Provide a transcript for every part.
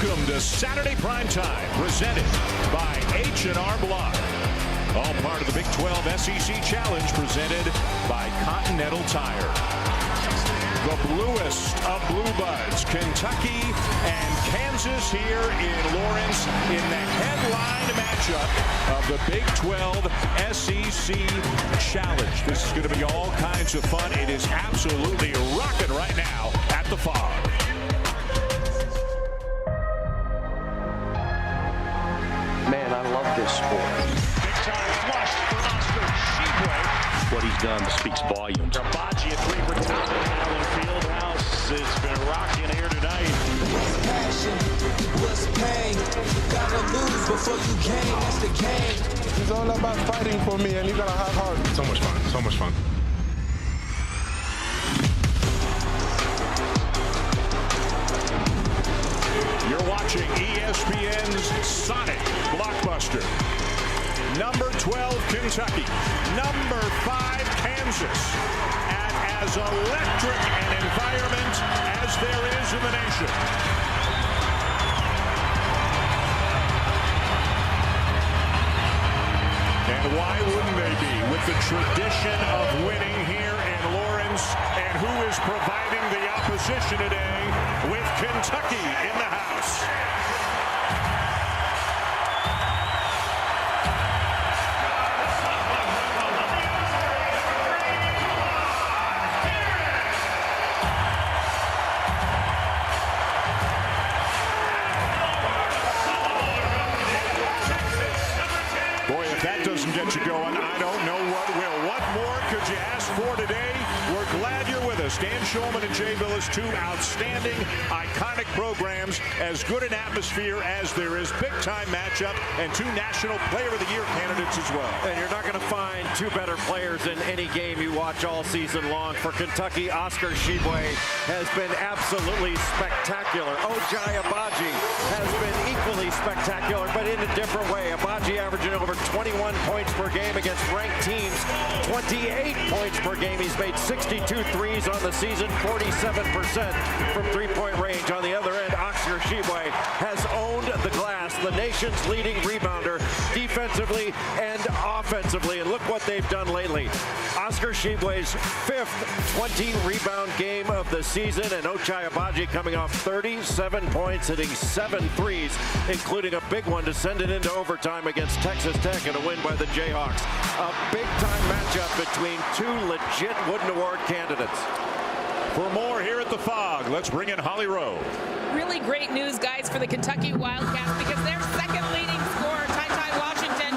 Welcome to Saturday Prime Time, presented by H&R Block. All part of the Big 12 SEC Challenge, presented by Continental Tire. The bluest of blue buds, Kentucky and Kansas here in Lawrence in the headline matchup of the Big 12 SEC Challenge. This is going to be all kinds of fun. It is absolutely rocking right now at the Fog. Man, I love this sport. Big time flush for Oscar Tshiebwe. What he's done speaks volumes. Rabaji at 3 for Toppin. Allen Fieldhouse has been rocking here tonight. What's passion? What's pain? Gotta lose before you gain. That's the game. It's all about fighting for me, and you gotta have heart. So much fun. So much fun. You're watching ESPN's Sonic Blockbuster. Number 12, Kentucky. Number 5, Kansas. At as electric an environment as there is in the nation. And why wouldn't they be, with the tradition of winning here in Lawrence, and who is providing the opposition today with Kentucky in the house? Boy, if that doesn't get you going, I don't know what will. What more could you ask for today? We're glad you're with us. Dan Shulman and Jay Billis, two outstanding, iconic programs, as good an atmosphere as there is. Big-time matchup, and two National Player of the Year candidates as well. And you're not going to find two better players in any game you watch all season long. For Kentucky, Oscar Tshiebwe has been absolutely spectacular. Ochai Agbaji has been equally spectacular, but in a different way. Agbaji averaging over 21 points per game against ranked teams, 28 points per game. He's made 62 threes on the season, 47% from three-point range. On the other end, Oscar Tshiebwe has owned the glass, the nation's leading rebounder, defensively and offensively. And look what they've done lately. Oscar Tshiebwe's 5th 20-rebound game of the season, and Ochai Agbaji coming off 37 points, hitting 7 threes, including a big one to send it into overtime against Texas Tech and a win by the Jayhawks. A big-time matchup between two legit Wooden Award candidates. For more here at the Fog, let's bring in Holly Rowe. Really great news, guys, for the Kentucky Wildcats, because their second leading scorer, Ty Washington,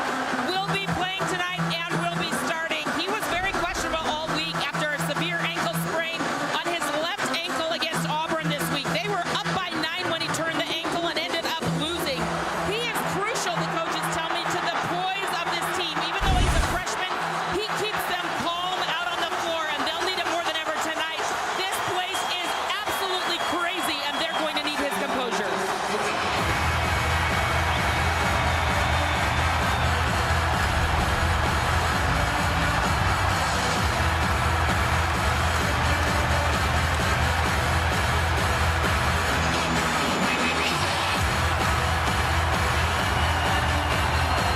will be playing tonight and will be starting. He was very questionable all week after a severe ankle sprain on his left ankle against Auburn this week. They were up by 9 when he turned the ankle and ended up losing. He is crucial, the coaches tell me, to the poise of this team. Even though he's a freshman, he keeps them calm out on the floor, and they'll need him more than ever tonight. This place is absolutely crazy, and they're going to need his composure.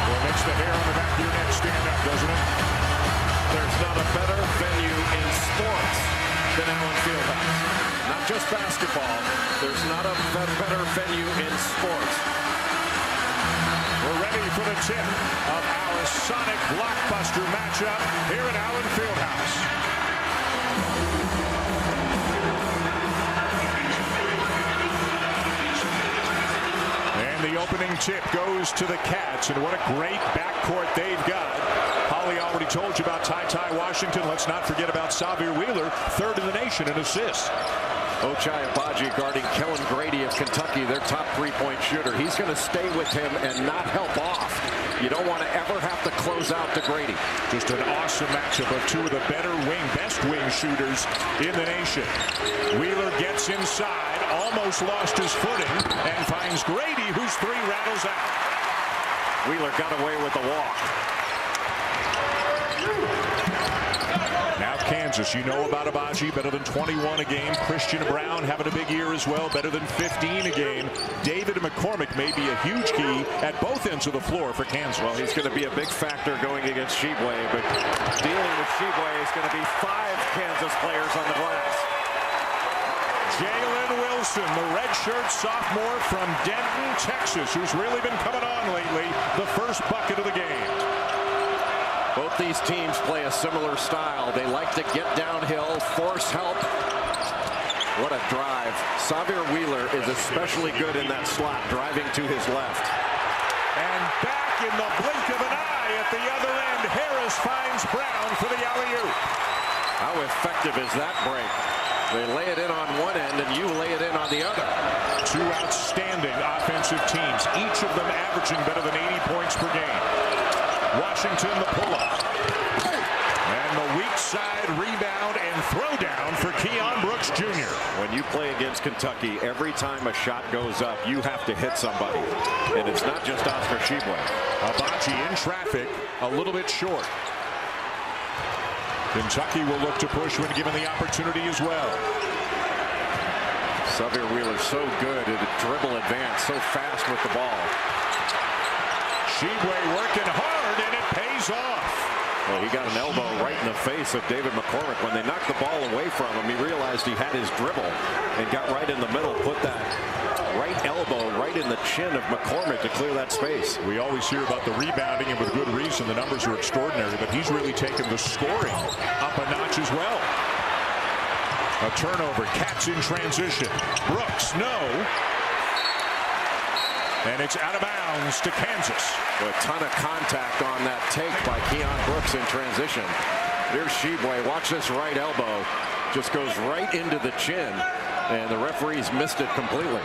Well, it makes the hair on the back of your neck stand up, doesn't it? There's not a better venue in sports than Allen Fieldhouse. Not just basketball. There's not a better venue in sports. We're ready for the tip of our Sonic Blockbuster matchup here at Allen Fieldhouse. And the opening tip goes to the Cats, and what a great backcourt they've got. Holly already told you about Ty Washington. Let's not forget about Sahvir Wheeler, 3rd in the nation in assists. Ochai Agbaji guarding Kellen Grady of Kentucky, their top three-point shooter. He's going to stay with him and not help off. You don't want to ever have to close out to Grady. Just an awesome matchup of two of the best wing shooters in the nation. Wheeler gets inside, almost lost his footing, and finds Grady, whose 3 rattles out. Wheeler got away with the walk. Now Kansas. You know about Abaji, better than 21 a game. Christian Brown having a big year as well, better than 15 a game. David McCormick may be a huge key at both ends of the floor for Kansas. Well, he's going to be a big factor going against Tshiebwe, but dealing with Tshiebwe is going to be 5 Kansas players on the glass. Jalen Wilson, the redshirt sophomore from Denton, Texas, who's really been coming on lately, the first bucket of the game. Both these teams play a similar style. They like to get downhill, force help. What a drive. Xavier Wheeler is especially good in that slot, driving to his left. And back in the blink of an eye at the other end, Harris finds Brown for the alley-oop. How effective is that break? They lay it in on one end, and you lay it in on the other. 2 outstanding offensive teams, each of them averaging better than 80 points per game. Washington, the pull-up. And the weak side rebound and throwdown for Keon Brooks Jr. When you play against Kentucky, every time a shot goes up, you have to hit somebody. And it's not just Oscar Tshiebwe. Abaji in traffic, a little bit short. Kentucky will look to push when given the opportunity as well. Xavier Wheeler so good at a dribble advance, so fast with the ball. Tshiebwe working hard, and it pays off. Well, he got an elbow right in the face of David McCormick. When they knocked the ball away from him, he realized he had his dribble and got right in the middle, put that right elbow right in the chin of McCormick to clear that space. We always hear about the rebounding, and with good reason. The numbers are extraordinary, but he's really taken the scoring up a notch as well. A turnover, Cats in transition. Brooks, no. And it's out of bounds to Kansas. A ton of contact on that take by Keon Brooks in transition. There's Tshiebwe. Watch this right elbow. Just goes right into the chin, and the referees missed it completely.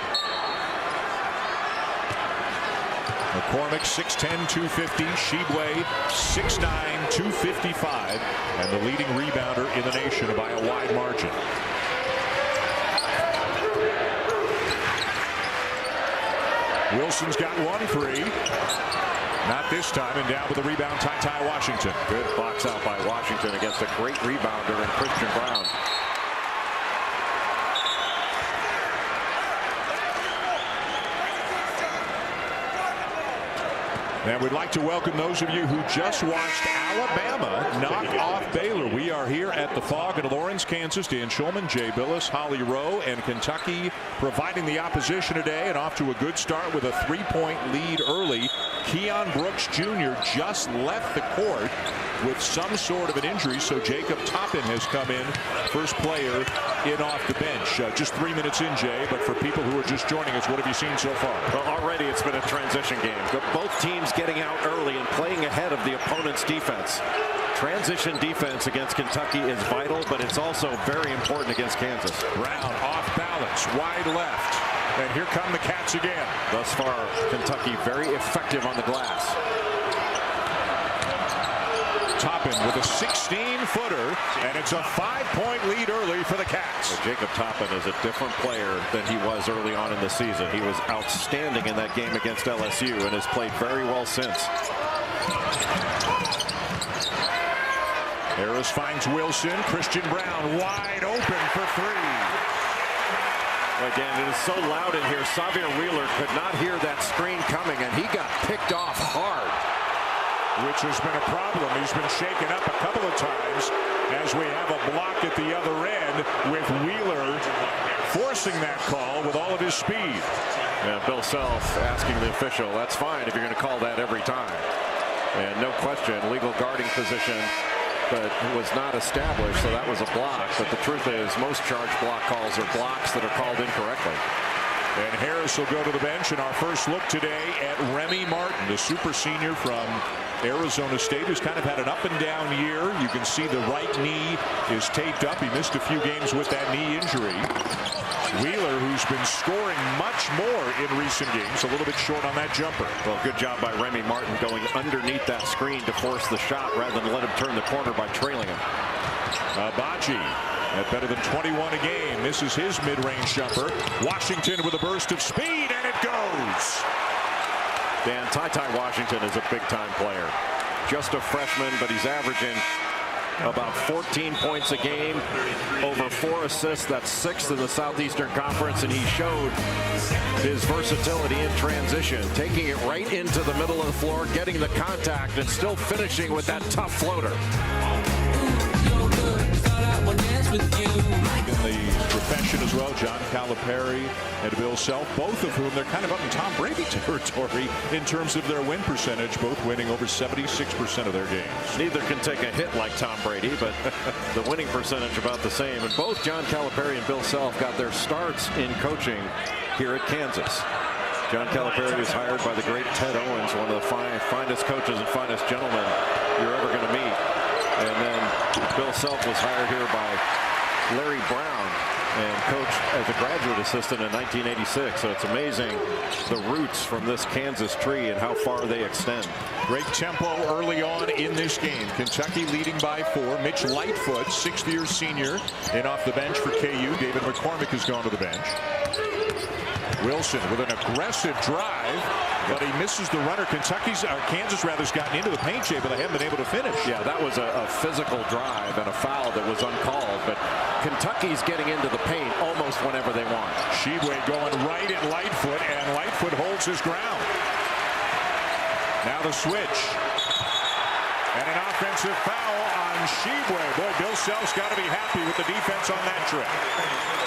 McCormick 6'10", 250. Tshiebwe 6'9", 255. And the leading rebounder in the nation by a wide margin. Wilson's got 1-3. Not this time, and down with the rebound, Ty Washington. Good box out by Washington against a great rebounder in Christian Brown. And we'd like to welcome those of you who just watched Alabama knock off Baylor. We are here at the Fog in Lawrence, Kansas. Dan Schulman, Jay Billis, Holly Rowe, and Kentucky providing the opposition today, and off to a good start with a 3-point lead early. Keon Brooks Jr. just left the court with some sort of an injury, so Jacob Toppin has come in, first player in off the bench. Just 3 minutes in, Jay, but for people who are just joining us, what have you seen so far? Well, already it's been a transition game. Both teams getting out early and playing ahead of the opponent's defense. Transition defense against Kentucky is vital, but it's also very important against Kansas. Brown off balance, wide left. And here come the Cats again. Thus far, Kentucky very effective on the glass. Toppin with a 16-footer, and it's a 5-point lead early for the Cats. So Jacob Toppin is a different player than he was early on in the season. He was outstanding in that game against LSU and has played very well since. Harris finds Wilson. Christian Brown wide open for 3. Again, it is so loud in here. Xavier Wheeler could not hear that screen coming, and he got picked off hard. Which has been a problem. He's been shaken up a couple of times as we have a block at the other end with Wheeler forcing that call with all of his speed. Yeah, Bill Self asking the official, that's fine if you're going to call that every time. And no question, legal guarding position, but was not established, so that was a block. But the truth is, most charge block calls are blocks that are called incorrectly. And Harris will go to the bench, and our first look today at Remy Martin, the super senior from Arizona State, who's kind of had an up and down year. You can see the right knee is taped up. He missed a few games with that knee injury. Wheeler, who's been scoring much more in recent games, a little bit short on that jumper. Well, good job by Remy Martin going underneath that screen to force the shot rather than let him turn the corner by trailing him. Abaji at better than 21 a game. This is his mid-range jumper. Washington with a burst of speed, and it goes. Dan, Ty Washington is a big-time player. Just a freshman, but he's averaging about 14 points a game, over 4 assists. That's 6th in the Southeastern Conference, and he showed his versatility in transition, taking it right into the middle of the floor, getting the contact, and still finishing with that tough floater. In the profession as well, John Calipari and Bill Self, both of whom they're kind of up in Tom Brady territory in terms of their win percentage, both winning over 76% of their games. Neither can take a hit like Tom Brady, but the winning percentage about the same. And both John Calipari and Bill Self got their starts in coaching here at Kansas. John Calipari was hired by the great Ted Owens, one of the finest coaches and finest gentlemen you're ever going to meet. And then Bill Self was hired here by Larry Brown and coached as a graduate assistant in 1986. So it's amazing the roots from this Kansas tree and how far they extend. Great tempo early on in this game. Kentucky leading by 4. Mitch Lightfoot, 6th-year senior, in off the bench for KU. David McCormick has gone to the bench. Wilson with an aggressive drive, but he misses the runner. Kansas has gotten into the paint, Jay, but they haven't been able to finish. Yeah, that was a physical drive and a foul that was uncalled, but Kentucky's getting into the paint almost whenever they want. Tshiebwe going right at Lightfoot, and Lightfoot holds his ground. Now the switch. And an offensive foul on Tshiebwe. Boy, Bill Self's got to be happy with the defense on that trip.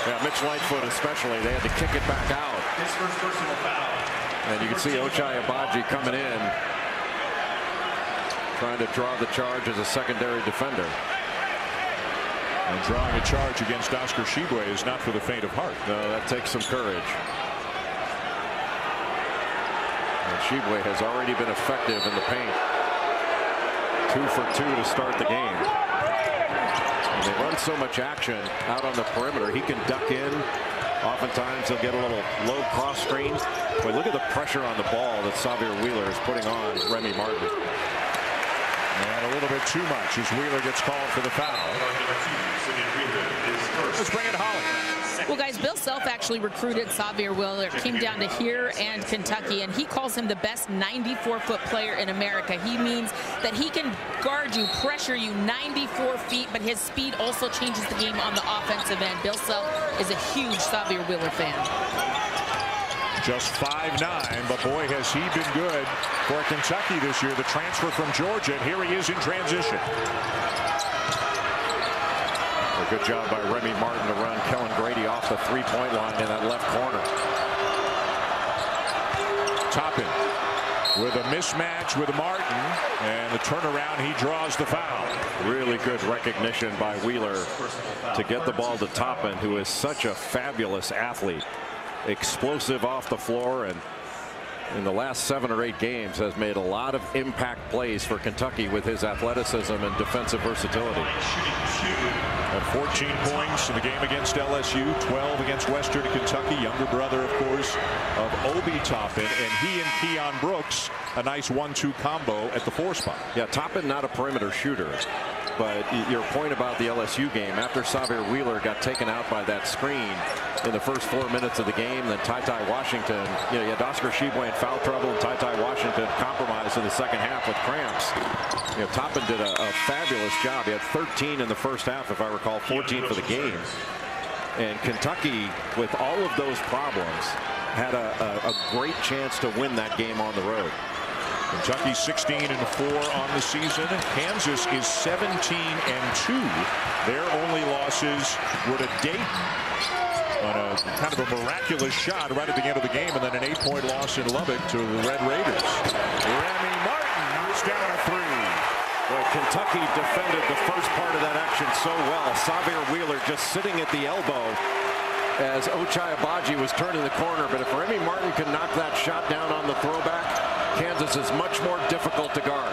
Yeah, Mitch Lightfoot especially. They had to kick it back out. His first personal foul. And you can see Ochai Agbaji coming in, trying to draw the charge as a secondary defender. And drawing a charge against Oscar Tshiebwe is not for the faint of heart. No, that takes some courage. And Tshiebwe has already been effective in the paint. 2 for 2 to start the game. And they run so much action out on the perimeter. He can duck in. Oftentimes he'll get a little low cross screen. But look at the pressure on the ball that Xavier Wheeler is putting on Remy Martin. And a little bit too much as Wheeler gets called for the foul. Let's bring it Holly. Well, guys, Bill Self actually recruited Xavier Wheeler, came down to here and Kentucky, and he calls him the best 94-foot player in America. He means that he can guard you, pressure you 94 feet, but his speed also changes the game on the offensive end. Bill Self is a huge Xavier Wheeler fan. Just 5'9", but boy, has he been good for Kentucky this year. The transfer from Georgia, and here he is in transition. A good job by Remy Martin to run Kellen Grady off the three-point line in that left corner. Toppin with a mismatch with Martin, and the turnaround, he draws the foul. Really good recognition by Wheeler to get the ball to Toppin, who is such a fabulous athlete. Explosive off the floor, and in the last 7 or 8 games has made a lot of impact plays for Kentucky with his athleticism and defensive versatility. And 14 points in the game against LSU, 12 against Western Kentucky. Younger brother, of course, of Obi Toppin, and he and Keon Brooks, a nice 1-2 combo at the 4 spot. Yeah, Toppin not a perimeter shooter, but your point about the LSU game, after Xavier Wheeler got taken out by that screen in the first 4 minutes of the game, then Ty Washington, you had Oscar Tshiebwe in foul trouble, and Ty Washington compromised in the second half with cramps. Toppin did a fabulous job. He had 13 in the first half, if I recall, 14 for the game. And Kentucky, with all of those problems, had a great chance to win that game on the road. Kentucky 16-4 on the season. Kansas is 17-2. Their only losses were to Dayton on a kind of a miraculous shot right at the end of the game, and then an 8-point loss in Lubbock to the Red Raiders. Remy Martin knocks down a 3. Well, Kentucky defended the first part of that action so well. Xavier Wheeler just sitting at the elbow as Ochai Agbaji was turning the corner. But if Remy Martin can knock that shot down on the throwback, Kansas is much more difficult to guard.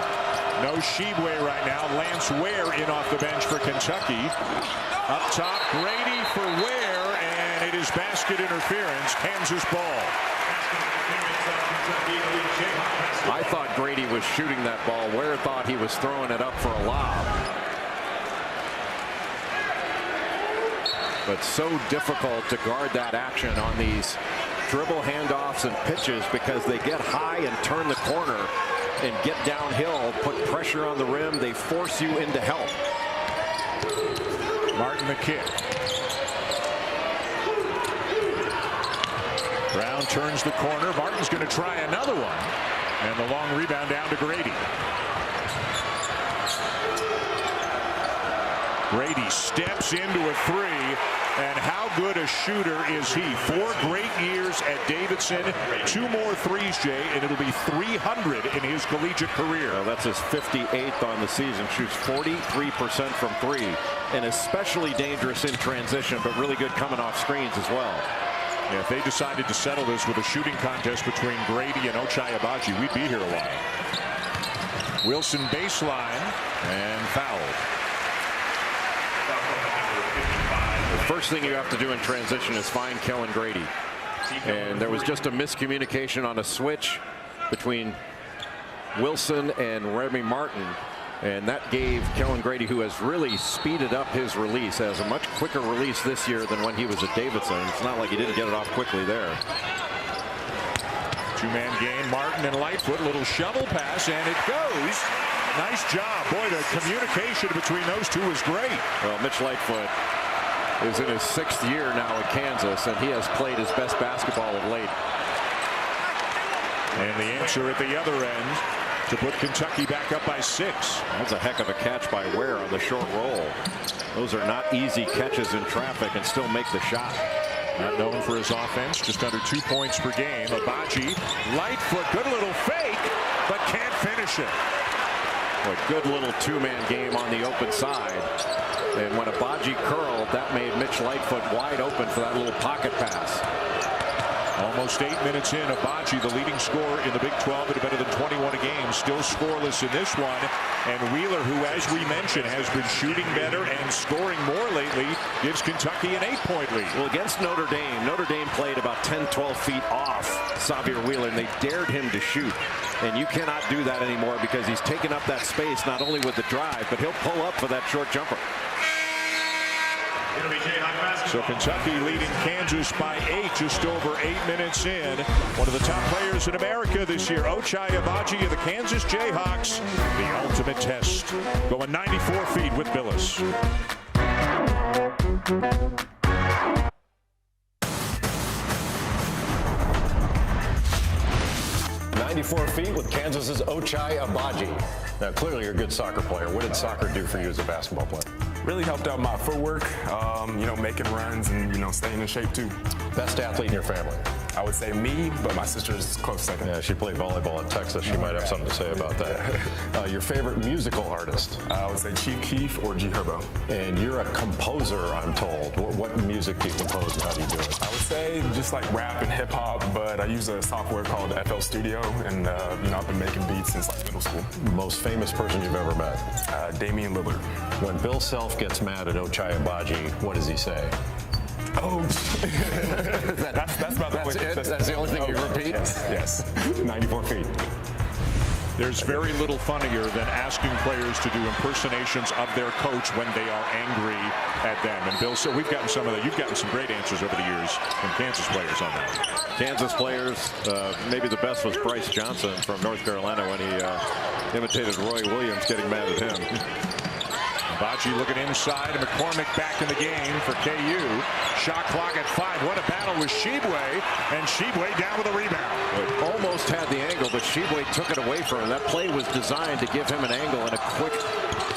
No Tshiebwe right now. Lance Ware in off the bench for Kentucky. Up top, Grady for Ware, and it is basket interference. Kansas ball. I thought Grady was shooting that ball. Ware thought he was throwing it up for a lob. But so difficult to guard that action on these dribble handoffs and pitches, because they get high and turn the corner and get downhill, put pressure on the rim. They force you into help. Martin the kick. Brown turns the corner. Martin's going to try another one. And the long rebound down to Grady. Grady steps into a three. And how good a shooter is he? 4 great years at Davidson. 2 more threes, Jay, and it'll be 300 in his collegiate career. Well, that's his 58th on the season. Shoots 43% from 3. And especially dangerous in transition, but really good coming off screens as well. Yeah, if they decided to settle this with a shooting contest between Grady and Ochai Agbaji, we'd be here a while. Wilson baseline and fouled. The first thing you have to do in transition is find Kellen Grady. And there was just a miscommunication on a switch between Wilson and Remy Martin. And that gave Kellen Grady, who has really speeded up his release, has a much quicker release this year than when he was at Davidson. It's not like he didn't get it off quickly there. 2-man game. Martin and Lightfoot. Little shovel pass, and it goes. Nice job. Boy, the communication between those two is great. Well, Mitch Lightfoot is in his 6th year now at Kansas, and he has played his best basketball of late. And the answer at the other end to put Kentucky back up by 6. That's a heck of a catch by Ware on the short roll. Those are not easy catches in traffic and still make the shot. Not known for his offense, just under 2 points per game. Agbaji, Lightfoot, good little fake, but can't finish it. A good little 2-man game on the open side. And when Agbaji curled, that made Mitch Lightfoot wide open for that little pocket pass. Almost 8 minutes in, Agbaji, the leading scorer in the Big 12 at better than 21 a game, still scoreless in this one. And Wheeler, who, as we mentioned, has been shooting better and scoring more lately, gives Kentucky an 8-point lead. Well, against Notre Dame played about 10, 12 feet off Xavier Wheeler, and they dared him to shoot. And you cannot do that anymore because he's taken up that space not only with the drive, but he'll pull up for that short jumper. So Kentucky leading Kansas by 8, just over 8 minutes in. One of the top players in America this year, Ochai Agbaji of the Kansas Jayhawks. The ultimate test, going 94 feet with Billis. 94 feet with Kansas's Ochai Agbaji. Now, clearly you're a good soccer player. What did soccer do for you as a basketball player? Really helped out my footwork, making runs and, staying in shape too. Best athlete in your family? I would say me, but my sister's close second. Yeah, she played volleyball at Texas. She might have something to say about that. Your favorite musical artist? I would say Chief Keef or G Herbo. And you're a composer, I'm told. What music do you compose and how do you do it? I would say just like rap and hip hop, but I use a software called FL Studio, and I've been making beats since like middle school. Most famous person you've ever met? Damian Lillard. When Bill Self gets mad at Ochai Agbaji, what does he say? Oh, that's about the it? That's the only thing you repeat? Yes. 94 feet. There's very little funnier than asking players to do impersonations of their coach when they are angry at them. And Bill, so we've gotten some of that. You've gotten some great answers over the years from Kansas players on that. Kansas players, maybe the best was Bryce Johnson from North Carolina when he imitated Roy Williams getting mad at him. Agbaji looking inside, and McCormick back in the game for KU. Shot clock at 5. What a battle with Tshiebwe, and Tshiebwe down with a rebound. It almost had the angle, but Tshiebwe took it away from him. That play was designed to give him an angle and a quick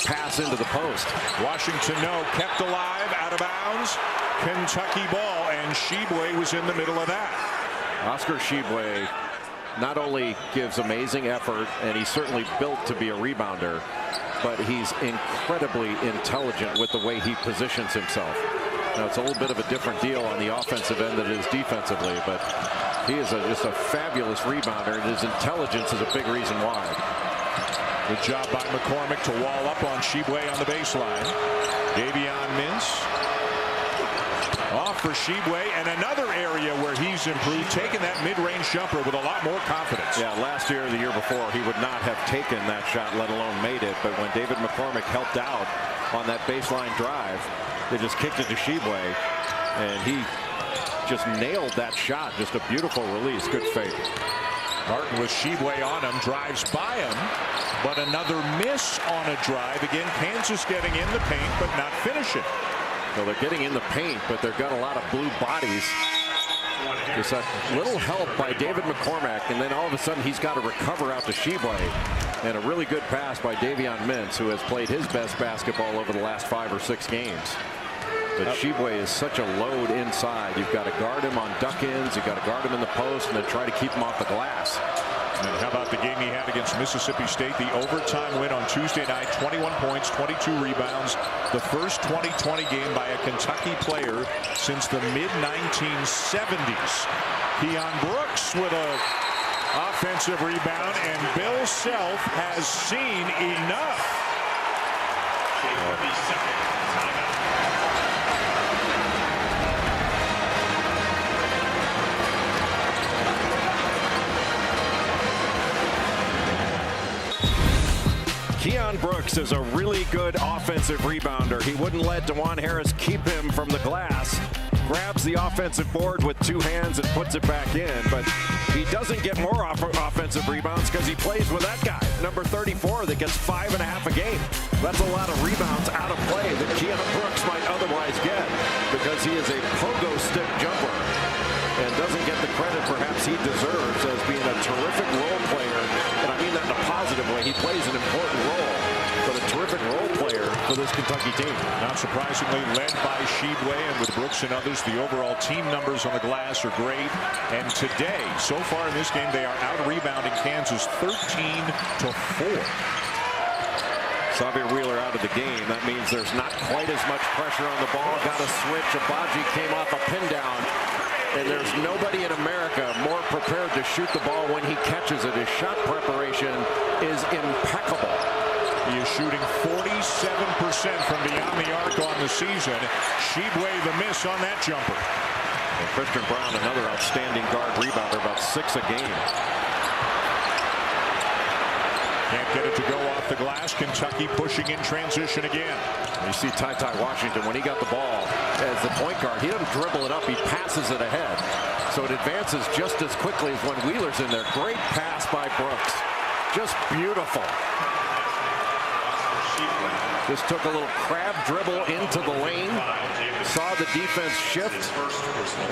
pass into the post. Washington, kept alive, out of bounds. Kentucky ball, and Tshiebwe was in the middle of that. Oscar Tshiebwe not only gives amazing effort, and he's certainly built to be a rebounder, but he's incredibly intelligent with the way he positions himself. Now, it's a little bit of a different deal on the offensive end than it is defensively, but he is just a fabulous rebounder, and his intelligence is a big reason why. Good job by McCormick to wall up on Tshiebwe on the baseline. Davion Mintz off for Tshiebwe, and another area where he's improved, taking that mid-range jumper with a lot more confidence. Yeah, last year or the year before, he would not have taken that shot, let alone made it. But when David McCormick helped out on that baseline drive, they just kicked it to Tshiebwe, and he just nailed that shot. Just a beautiful release. Good fake. Martin with Tshiebwe on him, drives by him, but another miss on a drive. Again, Kansas getting in the paint, but not finishing. Well, they're getting in the paint, but they've got a lot of blue bodies. Just a little help by David McCormack, and then all of a sudden he's got to recover out to Tshiebwe. And a really good pass by Davion Mintz, who has played his best basketball over the last 5 or 6 games. But Tshiebwe is such a load inside. You've got to guard him on duck-ins, you've got to guard him in the post, and then try to keep him off the glass. And how about the game he had against Mississippi State? The overtime win on Tuesday night, 21 points, 22 rebounds. The first 20-20 game by a Kentucky player since the mid-1970s. Keon Brooks with a offensive rebound, and Bill Self has seen enough. Keon Brooks is a really good offensive rebounder. He wouldn't let DeJuan Harris keep him from the glass. Grabs the offensive board with 2 hands and puts it back in, but he doesn't get more offensive rebounds because he plays with that guy, number 34, that gets 5.5 a game. That's a lot of rebounds out of play that Keon Brooks might otherwise get because he is a pogo stick jumper and doesn't get the credit perhaps he deserves as being a terrific role player. And I mean that in a positive way. He plays an important role, but a terrific role player for this Kentucky team. Not surprisingly, led by Tshiebwe, and with Brooks and others, the overall team numbers on the glass are great. And today, so far in this game, they are out-rebounding Kansas 13-4. Xavier Wheeler out of the game. That means there's not quite as much pressure on the ball. Got a switch. Agbaji came off a pin down. And there's nobody in America more prepared to shoot the ball when he catches it. His shot preparation is impeccable. He is shooting 47% from beyond the arc on the season. Tshiebwe the miss on that jumper. And Christian Brown, another outstanding guard rebounder, about 6 a game. Can't get it to go off the glass. Kentucky pushing in transition again. You see Ty Washington, when he got the ball as the point guard, he doesn't dribble it up, he passes it ahead. So it advances just as quickly as when Wheeler's in there. Great pass by Brooks. Just beautiful. Just took a little crab dribble into the lane, saw the defense shift,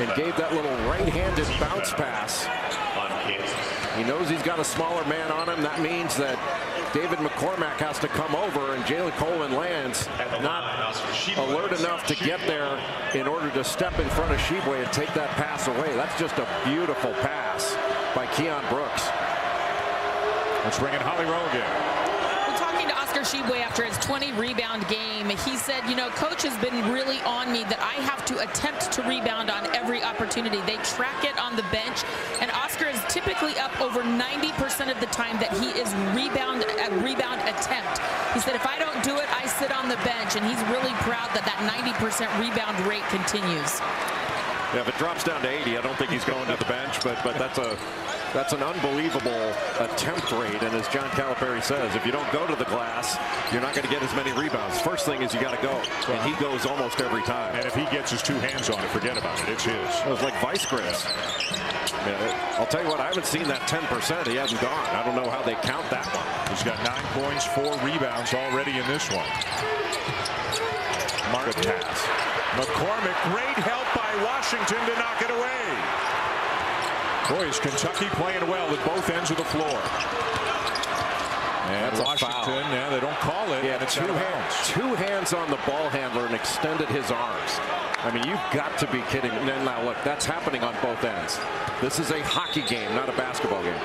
and gave that little right-handed bounce pass. He knows he's got a smaller man on him. That means that David McCormack has to come over, and Jalen Coleman-Lands not alert enough to get there in order to step in front of Tshiebwe and take that pass away. That's just a beautiful pass by Keon Brooks. Let's bring in Holly Rowe again. Tshiebwe after his 20 rebound game, he said, you know, coach has been really on me that I have to attempt to rebound on every opportunity. They track it on the bench, and Oscar is typically up over 90% of the time that he is rebound attempt. He said, if I don't do it, I sit on the bench, and he's really proud that that 90% rebound rate continues. Yeah, if it drops down to 80, I don't think he's going to the bench, but that's an unbelievable attempt rate. And as John Calipari says, if you don't go to the glass, you're not going to get as many rebounds. First thing is you got to go, and he goes almost every time. And if he gets his 2 hands on it, forget about it. It's his. It was like vice grips. Yeah, I'll tell you what, I haven't seen that 10%. He hasn't gone. I don't know how they count that one. He's got 9 points, 4 rebounds already in this one. Martin pass. McCormack, great help by Washington to knock it away. Boy, is Kentucky playing well at both ends of the floor. And that's Washington, yeah, they don't call it. Yeah, and it's 2 hands. 2 hands on the ball handler and extended his arms. I mean, you've got to be kidding. And then now, look, that's happening on both ends. This is a hockey game, not a basketball game.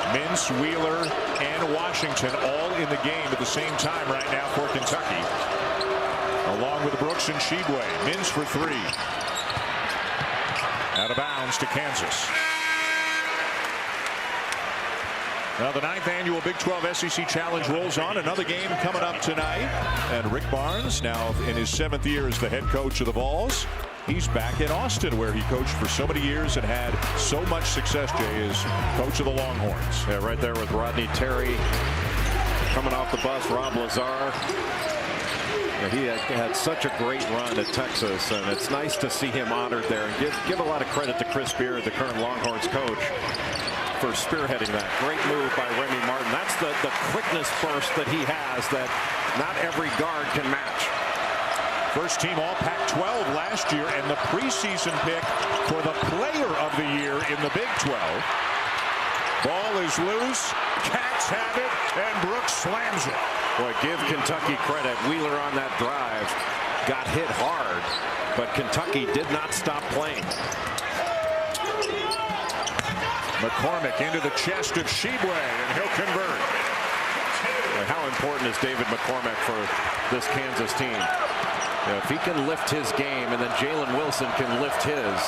Mintz, Wheeler, and Washington all in the game at the same time right now for Kentucky. Along with Brooks and Tshiebwe. Mintz for 3. Out of bounds to Kansas. Now the 9th annual Big 12 SEC Challenge rolls on. Another game coming up tonight. And Rick Barnes, now in his 7th year as the head coach of the Vols, he's back in Austin, where he coached for so many years and had so much success, Jay, as coach of the Longhorns. Yeah, right there with Rodney Terry coming off the bus, Rob Lazar. He had such a great run at Texas, and it's nice to see him honored there. And give a lot of credit to Chris Beard, the current Longhorns coach, for spearheading that. Great move by Remy Martin. That's the quickness burst that he has that not every guard can match. First team all Pac-12 last year and the preseason pick for the player of the year in the Big 12. Ball is loose. Cats have it, and Brooks slams it. Boy, give Kentucky credit. Wheeler on that drive got hit hard, but Kentucky did not stop playing. McCormick into the chest of Tshiebwe, and he'll convert. How important is David McCormick for this Kansas team? If he can lift his game and then Jalen Wilson can lift his,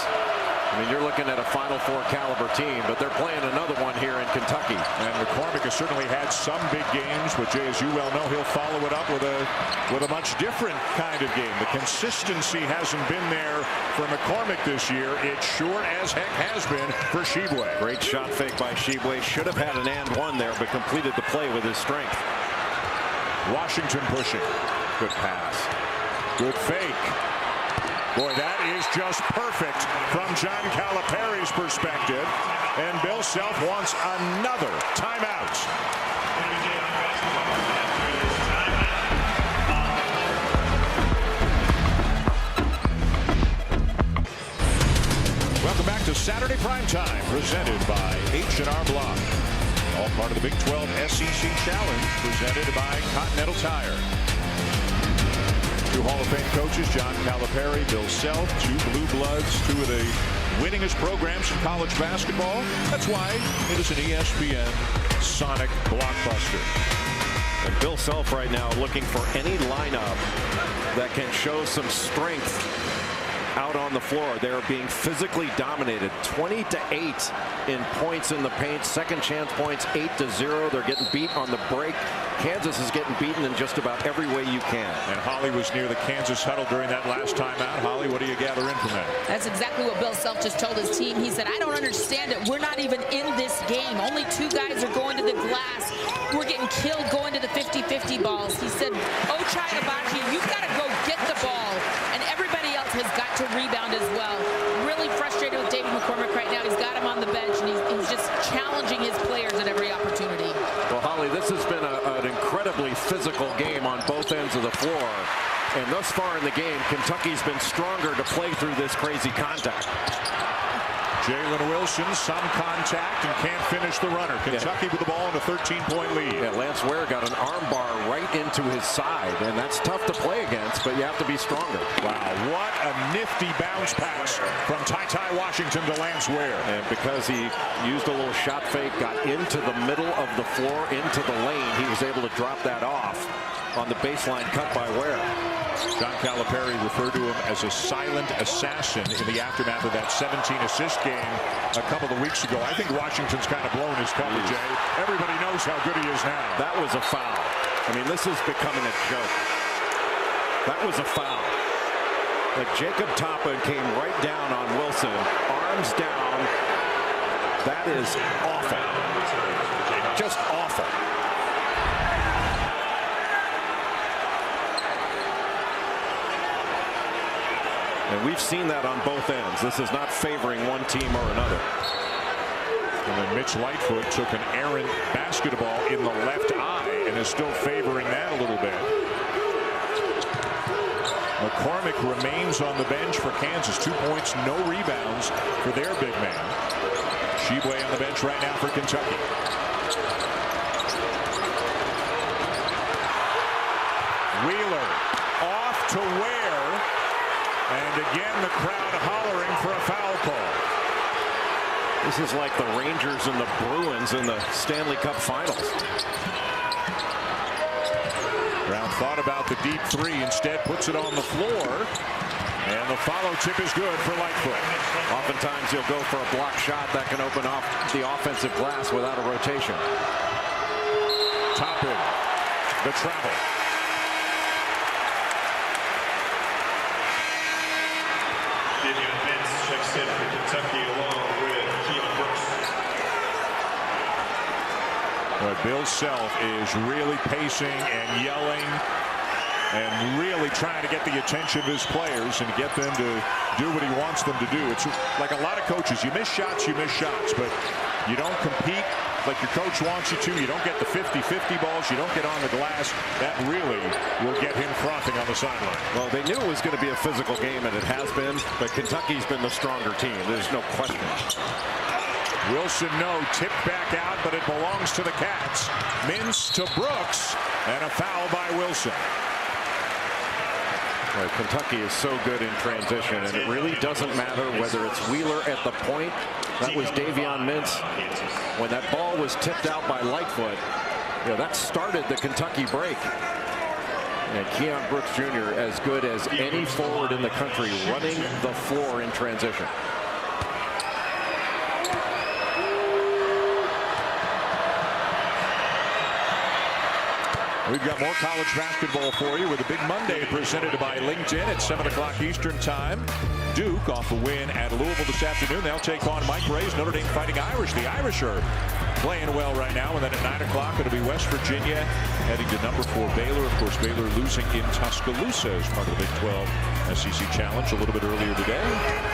I mean, you're looking at a Final Four caliber team, but they're playing another one here in Kentucky. And McCormick has certainly had some big games, but Jay, as you well know, he'll follow it up with a much different kind of game. The consistency hasn't been there for McCormick this year. It sure as heck has been for Tshiebwe. Great shot fake by Tshiebwe. Should have had an and one there, but completed the play with his strength. Washington pushing. Good pass. Good fake. Boy, that is just perfect from John Calipari's perspective. And Bill Self wants another timeout. Welcome back to Saturday Primetime, presented by H&R Block. All part of the Big 12 SEC Challenge, presented by Continental Tire. Two Hall of Fame coaches, John Calipari, Bill Self, two blue bloods, two of the winningest programs in college basketball. That's why it is an ESPN Sonic blockbuster. And Bill Self right now looking for any lineup that can show some strength out on the floor. They're being physically dominated, 20-8 in points in the paint. Second chance points, 8-0. They're getting beat on the break. Kansas is getting beaten in just about every way you can. And Holly was near the Kansas huddle during that last timeout. Holly, what do you gather in from that? That's exactly what Bill Self just told his team. He said, I don't understand it. We're not even in this game. Only two guys are going to the glass. We're getting killed going to the 50-50 balls. He said, Ochai and Abachi, you've got to go get the ball. And everybody else has got to rebound as well. Really frustrated with David McCormick right now. He's got him on the bench, and he's just challenging his players at every opportunity. Well, Holly, this has been an incredibly physical game on both ends of the floor. And thus far in the game, Kentucky's been stronger to play through this crazy contact. Jalen Wilson, some contact, and can't finish the runner. Kentucky with the ball in a 13-point lead. Yeah, Lance Ware got an arm bar right into his side, and that's tough to play against, but you have to be stronger. Wow, what a nifty bounce pass from Ty Washington to Lance Ware. And because he used a little shot fake, got into the middle of the floor, into the lane, he was able to drop that off on the baseline cut by Ware. John Calipari referred to him as a silent assassin in the aftermath of that 17-assist game a couple of weeks ago. I think Washington's kind of blown his cover, Jay. Everybody knows how good he is now. That was a foul. I mean, this is becoming a joke. That was a foul. Like Jacob Toppin came right down on Wilson, arms down. That is awful. Just awful. And we've seen that on both ends. This is not favoring one team or another. And then Mitch Lightfoot took an errant basketball in the left eye and is still favoring that a little bit. McCormick remains on the bench for Kansas. 2 points, no rebounds for their big man. Tshiebwe on the bench right now for Kentucky. Wheeler off to Ware. And again, the crowd hollering for a foul call. This is like the Rangers and the Bruins in the Stanley Cup Finals. Brown thought about the deep three, instead puts it on the floor. And the follow tip is good for Lightfoot. Oftentimes you'll go for a block shot that can open up the offensive glass without a rotation. Toppin, the travel. Checks in for Kentucky along with Keon Brooks. Bill Self is really pacing and yelling. and really trying to get the attention of his players and get them to do what he wants them to do. It's like a lot of coaches. You miss shots, but you don't compete like your coach wants you to. You don't get the 50-50 balls. You don't get on the glass. That really will get him frothing on the sideline. Well, they knew it was going to be a physical game, and it has been, but Kentucky's been the stronger team. There's no question. Wilson, no, tipped back out, but it belongs to the Cats. Mintz to Brooks, and a foul by Wilson. Well, Kentucky is so good in transition, and it really doesn't matter whether it's Wheeler at the point. That was Davion Mintz. When that ball was tipped out by Lightfoot, that started the Kentucky break. And Keon Brooks Jr. as good as any forward in the country running the floor in transition. We've got more college basketball for you with a big Monday presented by LinkedIn at 7 o'clock Eastern time. Duke off a win at Louisville this afternoon. They'll take on Mike Ray's Notre Dame Fighting Irish. The Irish are playing well right now. And then at 9 o'clock, it'll be West Virginia heading to number 4 Baylor. Of course, Baylor losing in Tuscaloosa as part of the Big 12 SEC Challenge a little bit earlier today.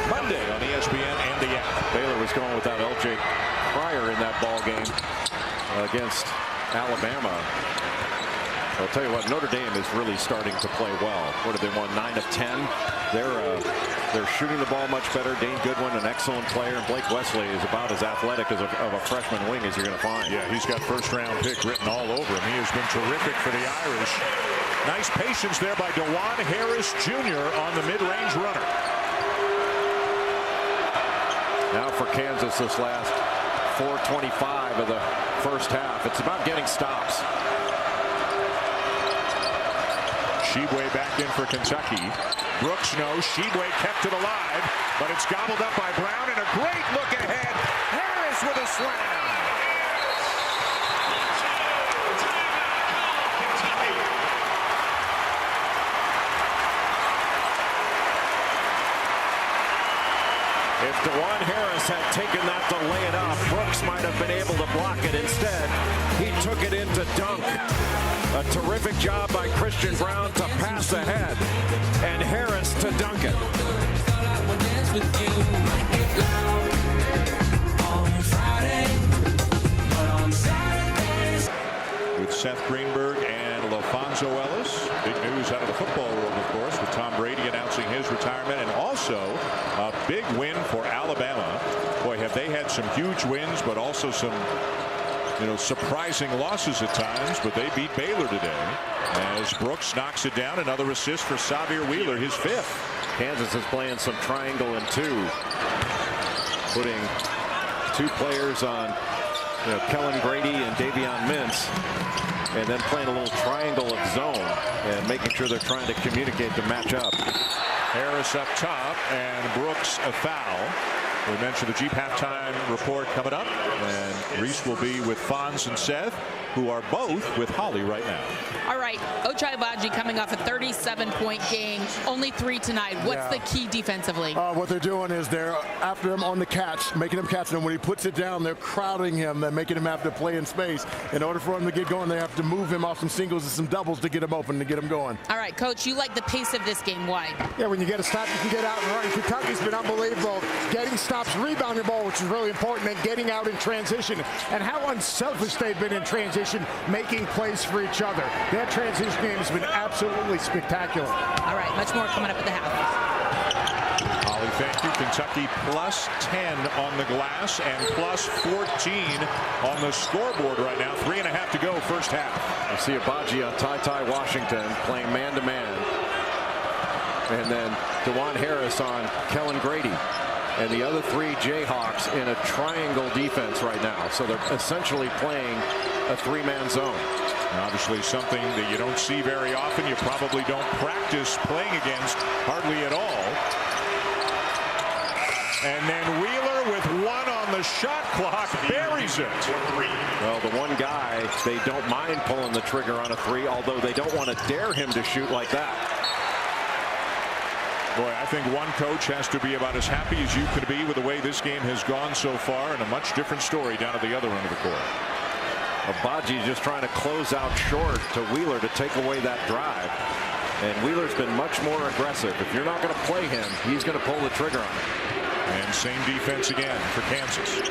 Monday on ESPN and the app. Baylor was going without LJ Cryer in that ball game against Alabama. I'll tell you what, Notre Dame is really starting to play well. What have they won? 9 of 10. They're shooting the ball much better. Dane Goodwin, an excellent player, and Blake Wesley is about as athletic as of a freshman wing as you're going to find. Yeah, he's got first-round pick written all over him. He has been terrific for the Irish. Nice patience there by DeJuan Harris Jr. on the mid-range runner. Now for Kansas, this last 4:25 of the first half. It's about getting stops. Tshiebwe back in for Kentucky. Brooks knows. Tshiebwe kept it alive, but it's gobbled up by Brown, and a great look ahead. Harris with a slam. If DeJuan Harris had taken that to lay it up, Brooks might have been able to block it. Instead, he took it into dunk. A terrific job by Christian Brown to pass ahead, and Harris to dunk it. With Seth Greenberg and LaFonso Ellis. Big news out of the football world, of course, with Tom Brady announcing his retirement, and also a big win for Alabama. Boy, have they had some huge wins, but also some surprising losses at times, but they beat Baylor today as Brooks knocks it down. Another assist for Xavier Wheeler, his 5th. Kansas is playing some triangle and 2, putting 2 players on Kellen Grady and Davion Mintz, and then playing a little triangle of zone and making sure they're trying to communicate to match up. Harris up top, and Brooks a foul. We mentioned the Jeep halftime report coming up, and Reese will be with Fonz and Seth, who are both with Holly right now. All right, Ochai Agbaji coming off a 37-point game, only 3 tonight. What's the key defensively? What they're doing is they're after him on the catch, making him catch him. When he puts it down, they're crowding him. They're making him have to play in space. In order for him to get going, they have to move him off some singles and some doubles to get him open, to get him going. All right, Coach, you like the pace of this game. Why? Yeah, when you get a stop, you can get out and run. Kentucky's been unbelievable. Getting stops, rebounding the ball, which is really important, and getting out in transition. And how unselfish they've been in transition, making plays for each other. That transition game has been absolutely spectacular. All right, much more coming up at the half. Holly, thank you. Kentucky plus 10 on the glass and plus 14 on the scoreboard right now. 3.5 to go, first half. I see Agbaji on Ty Washington playing man-to-man. And then DeJuan Harris on Kellen Grady. And the other 3 Jayhawks in a triangle defense right now. So they're essentially playing a 3-man zone. Obviously something that you don't see very often. You probably don't practice playing against hardly at all. And then Wheeler with 1 on the shot clock buries it. Well, the one guy, they don't mind pulling the trigger on a 3, although they don't want to dare him to shoot like that. Boy, I think one coach has to be about as happy as you could be with the way this game has gone so far, and a much different story down at the other end of the court. Agbaji just trying to close out short to Wheeler to take away that drive. And Wheeler's been much more aggressive. If you're not going to play him, he's going to pull the trigger on it. And same defense again for Kansas.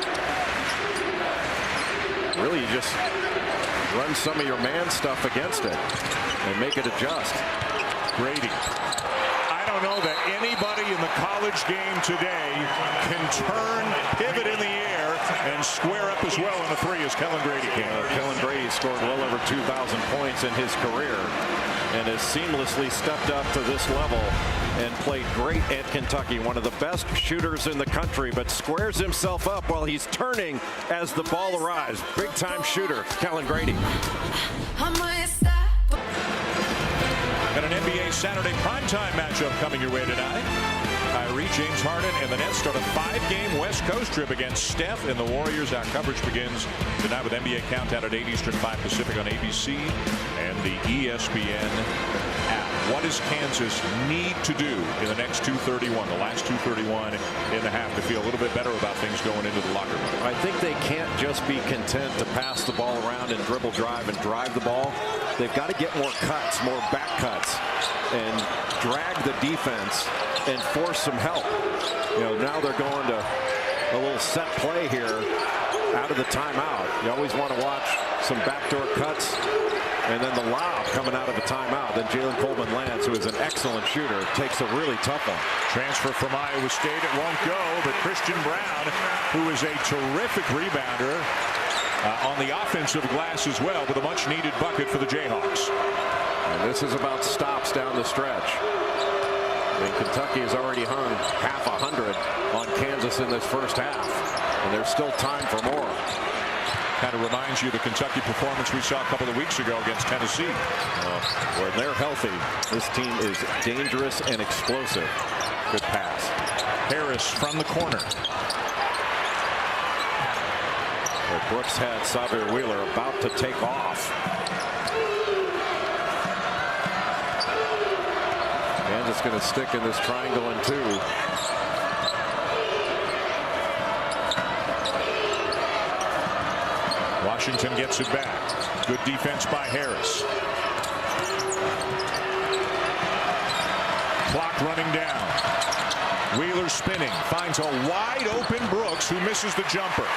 Really, you just run some of your man stuff against it and make it adjust. Grady. I don't know that anybody in the college game today can turn, pivot in the air, and square up as well on a three as Kellen Grady can. Kellen Grady scored well over 2,000 points in his career and has seamlessly stepped up to this level and played great at Kentucky. One of the best shooters in the country, but squares himself up while he's turning as the ball arrives. Big time shooter, Kellen Grady. Got an NBA Saturday primetime matchup coming your way tonight. Kyrie, James Harden, and the Nets start a 5-game West Coast trip against Steph and the Warriors. Our coverage begins tonight with NBA Countdown at 8 Eastern, 5 Pacific on ABC and the ESPN app. What does Kansas need to do in the next 2:31, the last 2:31 in the half, to feel a little bit better about things going into the locker room? I think they can't just be content to pass the ball around and dribble drive and drive the ball. They've got to get more cuts, more back cuts, and drag the defense and force some help. You know, now they're going to a little set play here out of the timeout. You always want to watch some backdoor cuts and then the lob coming out of a timeout. Then Jalen Coleman-Lance, who is an excellent shooter, takes a really tough one. Transfer from Iowa State, it won't go, but Christian Brown, who is a terrific rebounder on the offensive glass as well, with a much-needed bucket for the Jayhawks. And this is about stops down the stretch. And Kentucky has already hung half 100 on Kansas in this first half, and there's still time for more. Kind of reminds you of the Kentucky performance we saw a couple of weeks ago against Tennessee. When they're healthy, this team is dangerous and explosive. Good pass. Harris from the corner. Well, Brooks had Xavier Wheeler about to take off. Kansas going to stick in this triangle in 2. Washington gets it back. Good defense by Harris. Clock running down. Wheeler spinning. Finds a wide open Brooks, who misses the jumper.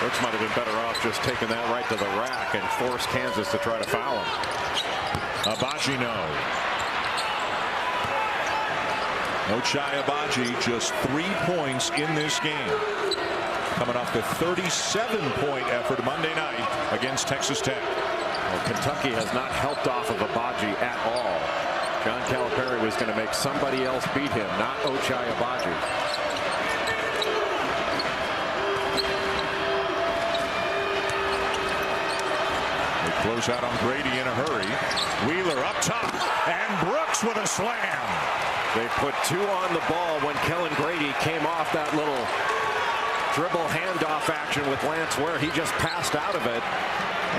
Brooks might have been better off just taking that right to the rack and force Kansas to try to foul him. Agbaji Ochai Agbaji just 3 points in this game, coming off the 37-point effort Monday night against Texas Tech. Well, Kentucky has not helped off of Agbaji at all. John Calipari was going to make somebody else beat him, not Ochai Agbaji. They close out on Grady in a hurry. Wheeler up top, and Brooks with a slam. They put 2 on the ball when Kellen Grady came off that little dribble handoff action with Lance Ware. He just passed out of it,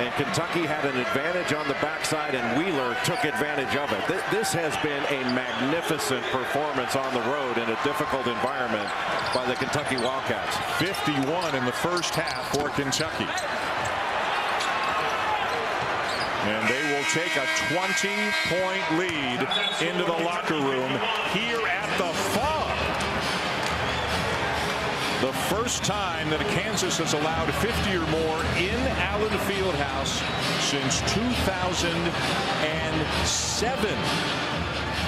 and Kentucky had an advantage on the backside, and Wheeler took advantage of it. This has been a magnificent performance on the road in a difficult environment by the Kentucky Wildcats. 51 in the first half for Kentucky. And they will take a 20-point lead into the locker room here at the Fob. The first time that Kansas has allowed 50 or more in Allen Fieldhouse since 2007.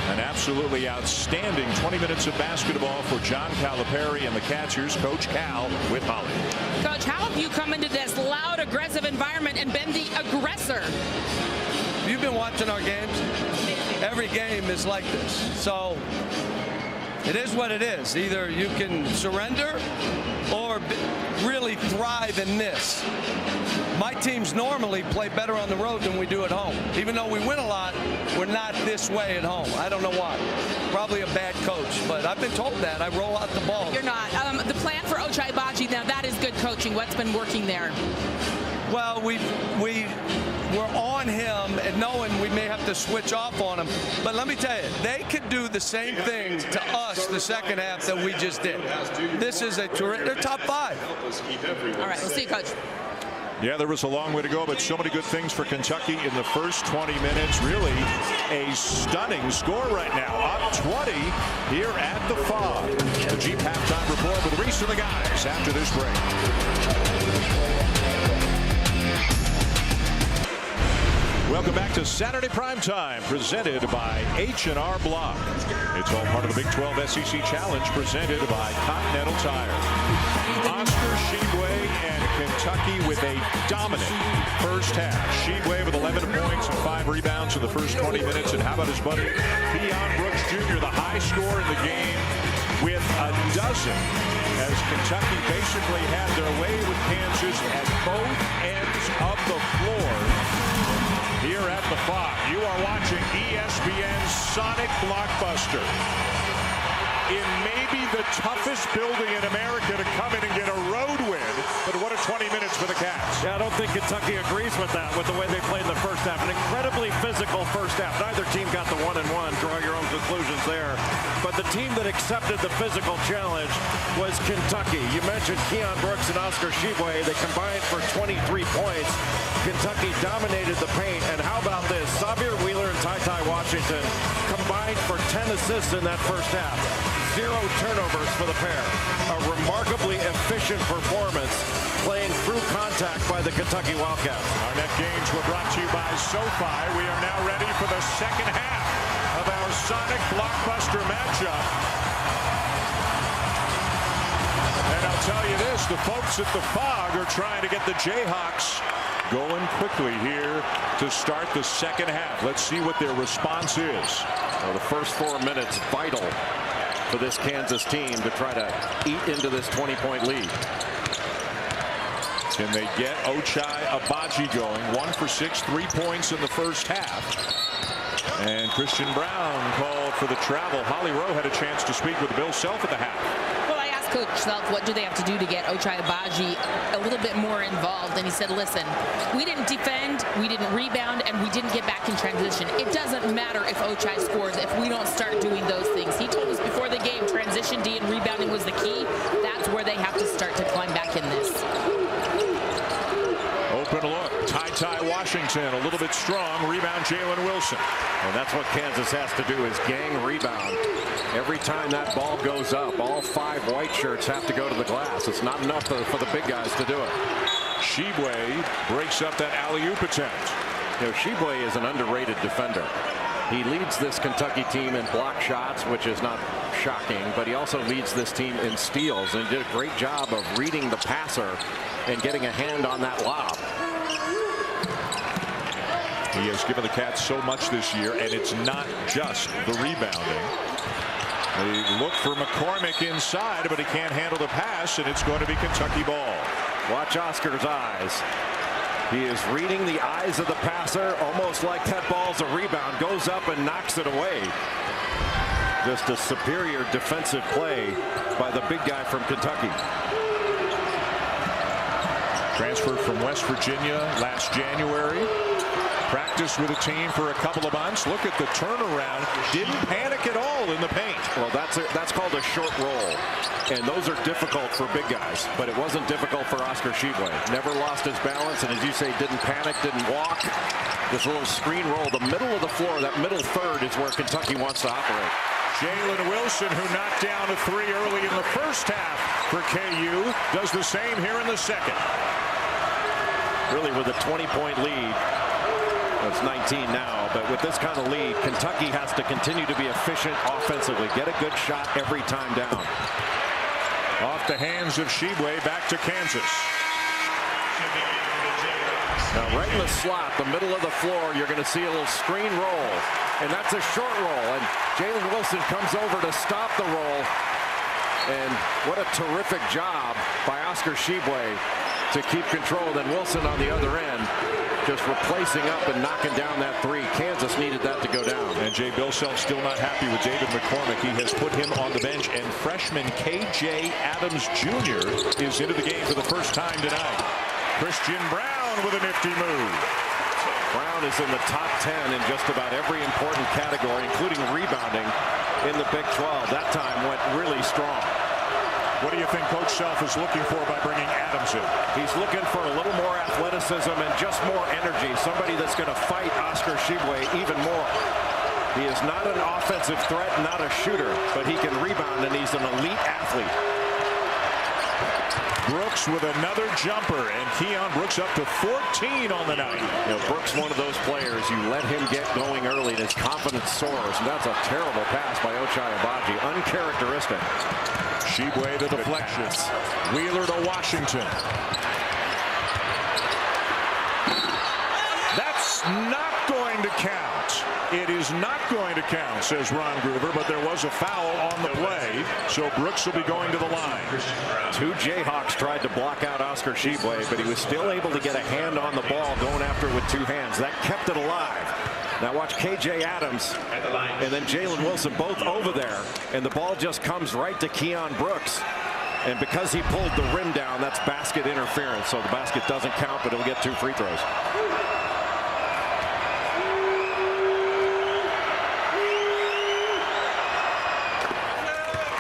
An absolutely outstanding 20 minutes of basketball for John Calipari and the Catchers. Coach Cal with Holly. Coach, how have you come into this loud, aggressive environment and been the aggressor? You've been watching our games. Every game is like this. So it is what it is. Either you can surrender or really thrive in this. My teams normally play better on the road than we do at home. Even though we win a lot, we're not this way at home. I don't know why. Probably a bad coach, but I've been told that. I roll out the ball. You're not. The plan for Ochai Agbaji, now that is good coaching. What's been working there? Well, we're on him and knowing we may have to switch off on him. But let me tell you, they could do the same thing to us the second half that we just did. This is they're top 5. All right, we'll see you, Coach. Yeah, there was a long way to go, but so many good things for Kentucky in the first 20 minutes. Really a stunning score right now. Up 20 here at the Fog. The Jeep halftime report with Reese and the guys after this break. Welcome back to Saturday Primetime, presented by H&R Block. It's all part of the Big 12 SEC Challenge, presented by Continental Tire. Oscar Tshiebwe and Kentucky with a dominant first half. Tshiebwe with 11 points and 5 rebounds in the first 20 minutes. And how about his buddy Keon Brooks Jr., the high scorer in the game, with a dozen, as Kentucky basically had their way with Kansas at both ends of the floor. Here at the Fog, you are watching ESPN's Sonic Blockbuster. In maybe the toughest building in America to come in and get a road win, but what a 20 minutes for the Cats. Yeah, I don't think Kentucky agrees with that, with the way they played in the first half. An incredibly physical first half. Neither team got the 1-1. Draw your own conclusions there. But the team that accepted the physical challenge was Kentucky. You mentioned Keon Brooks and Oscar Tshiebwe. They combined for 23 points. Kentucky dominated the paint. And how about this? Xavier Wheeler and Ty Washington combined for 10 assists in that first half. 0 turnovers for the pair. A remarkably efficient performance, playing through contact by the Kentucky Wildcats. Our net games were brought to you by SoFi. We are now ready for the second half of our Sonic Blockbuster matchup. And I'll tell you this, the folks at the Fog are trying to get the Jayhawks going quickly here to start the second half. Let's see what their response is. Well, the first 4 minutes vital for this Kansas team to try to eat into this 20-point lead. Can they get Ochai Agbaji going? 1 for 6, 3 points in the first half. And Christian Brown called for the travel. Holly Rowe had a chance to speak with Bill Self at the half. Well, I asked Coach Self, what do they have to do to get Ochai Agbaji a little bit more involved? And he said, listen, we didn't defend, we didn't rebound, and we didn't get back in transition. It doesn't matter if Ochai scores if we don't start doing those things. He told us before the game, transition D and rebounding was the key. That's where they have to start to climb back in this. Open look. Ty Washington a little bit strong. Rebound Jalen Wilson. And that's what Kansas has to do, is gang rebound. Every time that ball goes up, all 5 white shirts have to go to the glass. It's not enough for the big guys to do it. Tshiebwe breaks up that alley-oop attempt. You know, Tshiebwe is an underrated defender. He leads this Kentucky team in block shots, which is not shocking, but he also leads this team in steals, and he did a great job of reading the passer and getting a hand on that lob. He has given the Cats so much this year, and it's not just the rebounding. They look for McCormick inside, but he can't handle the pass, and it's going to be Kentucky ball. Watch Oscar's eyes. He is reading the eyes of the passer, almost like that ball's a rebound, goes up and knocks it away. Just a superior defensive play by the big guy from Kentucky. Transferred from West Virginia last January. Practiced with a team for a couple of months. Look at the turnaround. Didn't panic at all in the paint. Well, that's called a short roll. And those are difficult for big guys. But it wasn't difficult for Oscar Tshiebwe. Never lost his balance. And as you say, didn't panic, didn't walk. This little screen roll, the middle of the floor, that middle third is where Kentucky wants to operate. Jalen Wilson, who knocked down a 3 early in the first half for KU, does the same here in the second. Really, with a 20-point lead. It's 19 now, but with this kind of lead, Kentucky has to continue to be efficient offensively. Get a good shot every time down. Off the hands of Tshiebwe, back to Kansas. Now, right in the slot, the middle of the floor, you're going to see a little screen roll, and that's a short roll. And Jalen Wilson comes over to stop the roll, and what a terrific job by Oscar Tshiebwe to keep control. Then Wilson on the other end, just replacing up and knocking down that 3. Kansas needed that to go down. And Jay Billself still not happy with David McCormick. He has put him on the bench, and freshman KJ Adams Jr. is into the game for the first time tonight. Christian Brown with a nifty move. Brown is in the top 10 in just about every important category, including rebounding in the Big 12. That time went really strong. What do you think Coach Self is looking for by bringing Adams in? He's looking for a little more athleticism and just more energy. Somebody that's going to fight Oscar Tshiebwe even more. He is not an offensive threat, not a shooter, but he can rebound, and he's an elite athlete. Brooks with another jumper, and Keon Brooks up to 14 on the night. You know, Brooks, one of those players, you let him get going early and his confidence soars, and that's a terrible pass by Ochai Agbaji. Uncharacteristic. Tshiebwe the deflection. Wheeler to Washington. That's not going to count. It is not going to count, says Ron Groover, but there was a foul on the play, so Brooks will be going to the line. Two Jayhawks tried to block out Oscar Tshiebwe, but he was still able to get a hand on the ball going after it with two hands. That kept it alive. Now watch KJ Adams and then Jalen Wilson both over there, and the ball just comes right to Keon Brooks. And because he pulled the rim down, that's basket interference, so the basket doesn't count, but he'll get 2 free throws.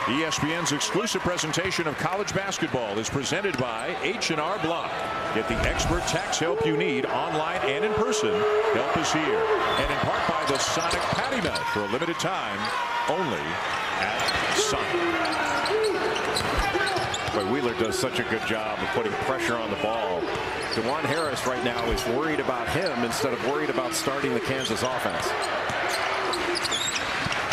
ESPN's exclusive presentation of college basketball is presented by H&R Block. Get the expert tax help you need online and in person. Help is here. And in part by the Sonic Patty Melt for a limited time only at Sonic. But Wheeler does such a good job of putting pressure on the ball. DeJuan Harris right now is worried about him instead of worried about starting the Kansas offense.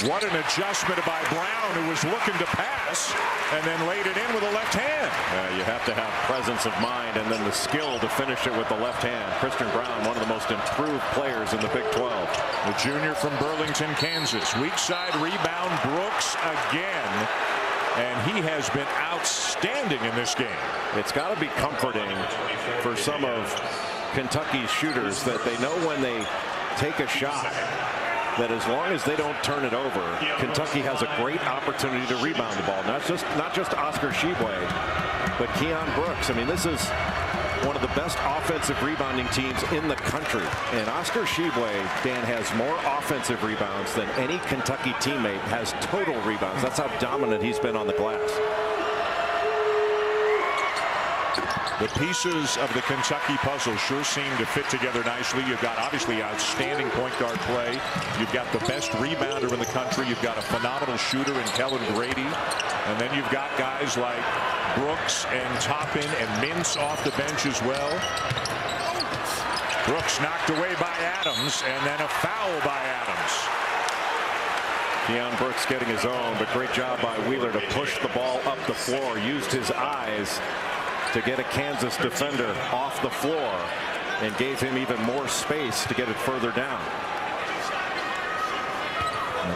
What an adjustment by Brown, who was looking to pass and then laid it in with a left hand. You have to have presence of mind and then the skill to finish it with the left hand. Christian Brown, one of the most improved players in the Big 12. The junior from Burlington, Kansas. Weak side rebound, Brooks again. And he has been outstanding in this game. It's got to be comforting for some of Kentucky's shooters that they know when they take a shot that as long as they don't turn it over, Kentucky has a great opportunity to rebound the ball. Not just Oscar Tshiebwe, but Keon Brooks. I mean, this is one of the best offensive rebounding teams in the country. And Oscar Tshiebwe, Dan, has more offensive rebounds than any Kentucky teammate has total rebounds. That's how dominant he's been on the glass. The pieces of the Kentucky puzzle sure seem to fit together nicely. You've got obviously outstanding point guard play. You've got the best rebounder in the country. You've got a phenomenal shooter in Kellen Grady. And then you've got guys like Brooks and Toppin and Mintz off the bench as well. Brooks knocked away by Adams, and then a foul by Adams. Keon Brooks getting his own, but great job by Wheeler to push the ball up the floor. Used his eyes to get a Kansas defender off the floor and gave him even more space to get it further down.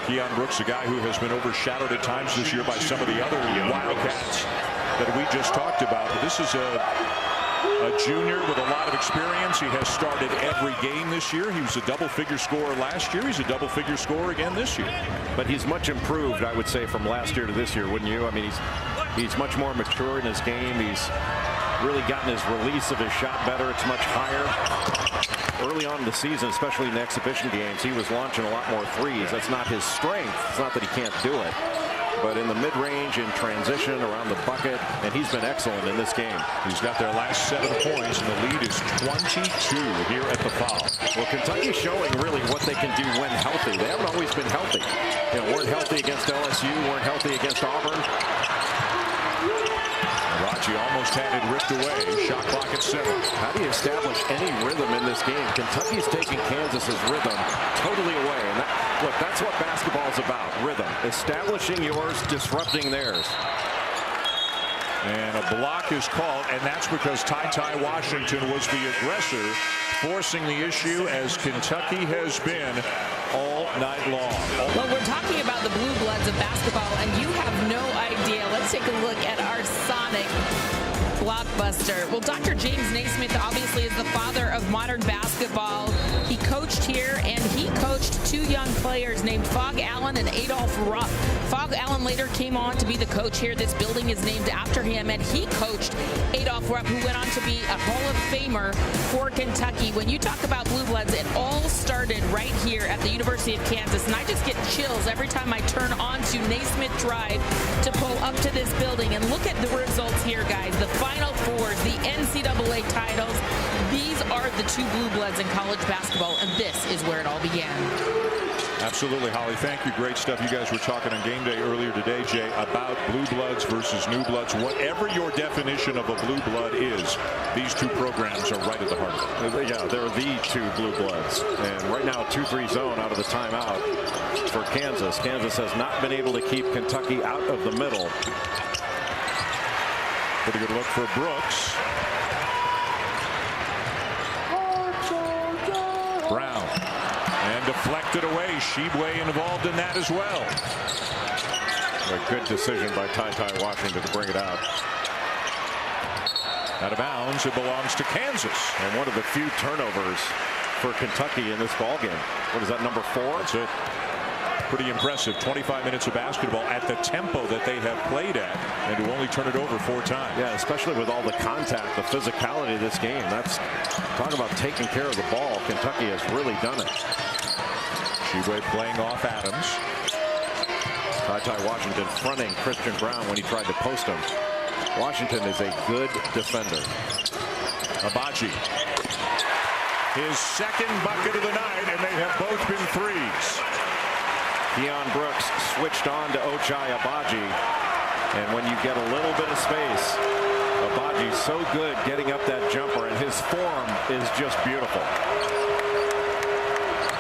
Keon Brooks, a guy who has been overshadowed at times this year by some of the other Wildcats that we just talked about. But this is a junior with a lot of experience. He has started every game this year. He was a double-figure scorer last year. He's a double-figure scorer again this year. But he's much improved, I would say, from last year to this year, wouldn't you? I mean, he's much more mature in his game. He's really gotten his release of his shot better. It's much higher. Early on in the season, especially in the exhibition games, he was launching a lot more threes. That's not his strength. It's not that he can't do it. But in the mid-range, in transition, around the bucket, and he's been excellent in this game. He's got their last 7 points, and the lead is 22 here at the foul. Well, Kentucky's showing really what they can do when healthy. They haven't always been healthy. You know, weren't healthy against LSU, weren't healthy against Auburn. Raji almost had it ripped away. Shot clock at 7. How do you establish any rhythm in this game? Kentucky's taking Kansas's rhythm totally away. And look, that's what basketball is about, rhythm. Establishing yours, disrupting theirs. And a block is called, and that's because Ty Washington was the aggressor, forcing the issue as Kentucky has been all night long. Well, we're talking about the blue bloods of basketball, and you have no idea. Let's take a look at our Sonic block Buster. Well, Dr. James Naismith obviously is the father of modern basketball. He coached here, and he coached two young players named Fog Allen and Adolph Rupp. Fog Allen later came on to be the coach here. This building is named after him, and he coached Adolph Rupp, who went on to be a Hall of Famer for Kentucky. When you talk about Blue Bloods, it all started right here at the University of Kansas, and I just get chills every time I turn on to Naismith Drive to pull up to this building. And look at the results here, guys. The Final Fours, the NCAA titles. These are the two Blue Bloods in college basketball, and this is where it all began. Absolutely, Holly. Thank you. Great stuff. You guys were talking on Game Day earlier today, Jay, about Blue Bloods versus New Bloods. Whatever your definition of a Blue Blood is, these two programs are right at the heart of it. Yeah, they're the two Blue Bloods. And right now, 2-3 zone out of the timeout for Kansas. Kansas has not been able to keep Kentucky out of the middle. Pretty good look for Brooks. Brown. And deflected away. Tshiebwe involved in that as well. A good decision by Ty Washington to bring it out. Out of bounds, it belongs to Kansas. And one of the few turnovers for Kentucky in this ballgame. What is that, number 4? That's it. Pretty impressive. 25 minutes of basketball at the tempo that they have played at, and to only turn it over 4 times. Yeah, especially with all the contact, the physicality of this game. That's talking about taking care of the ball. Kentucky has really done it. Tshiebwe playing off Adams. Ty Washington fronting Christian Brown when he tried to post him. Washington is a good defender. Abaji. His second bucket of the night, and they have both been threes. Keon Brooks switched on to Ochai Agbaji, and when you get a little bit of space, Abaji's so good getting up that jumper, and his form is just beautiful.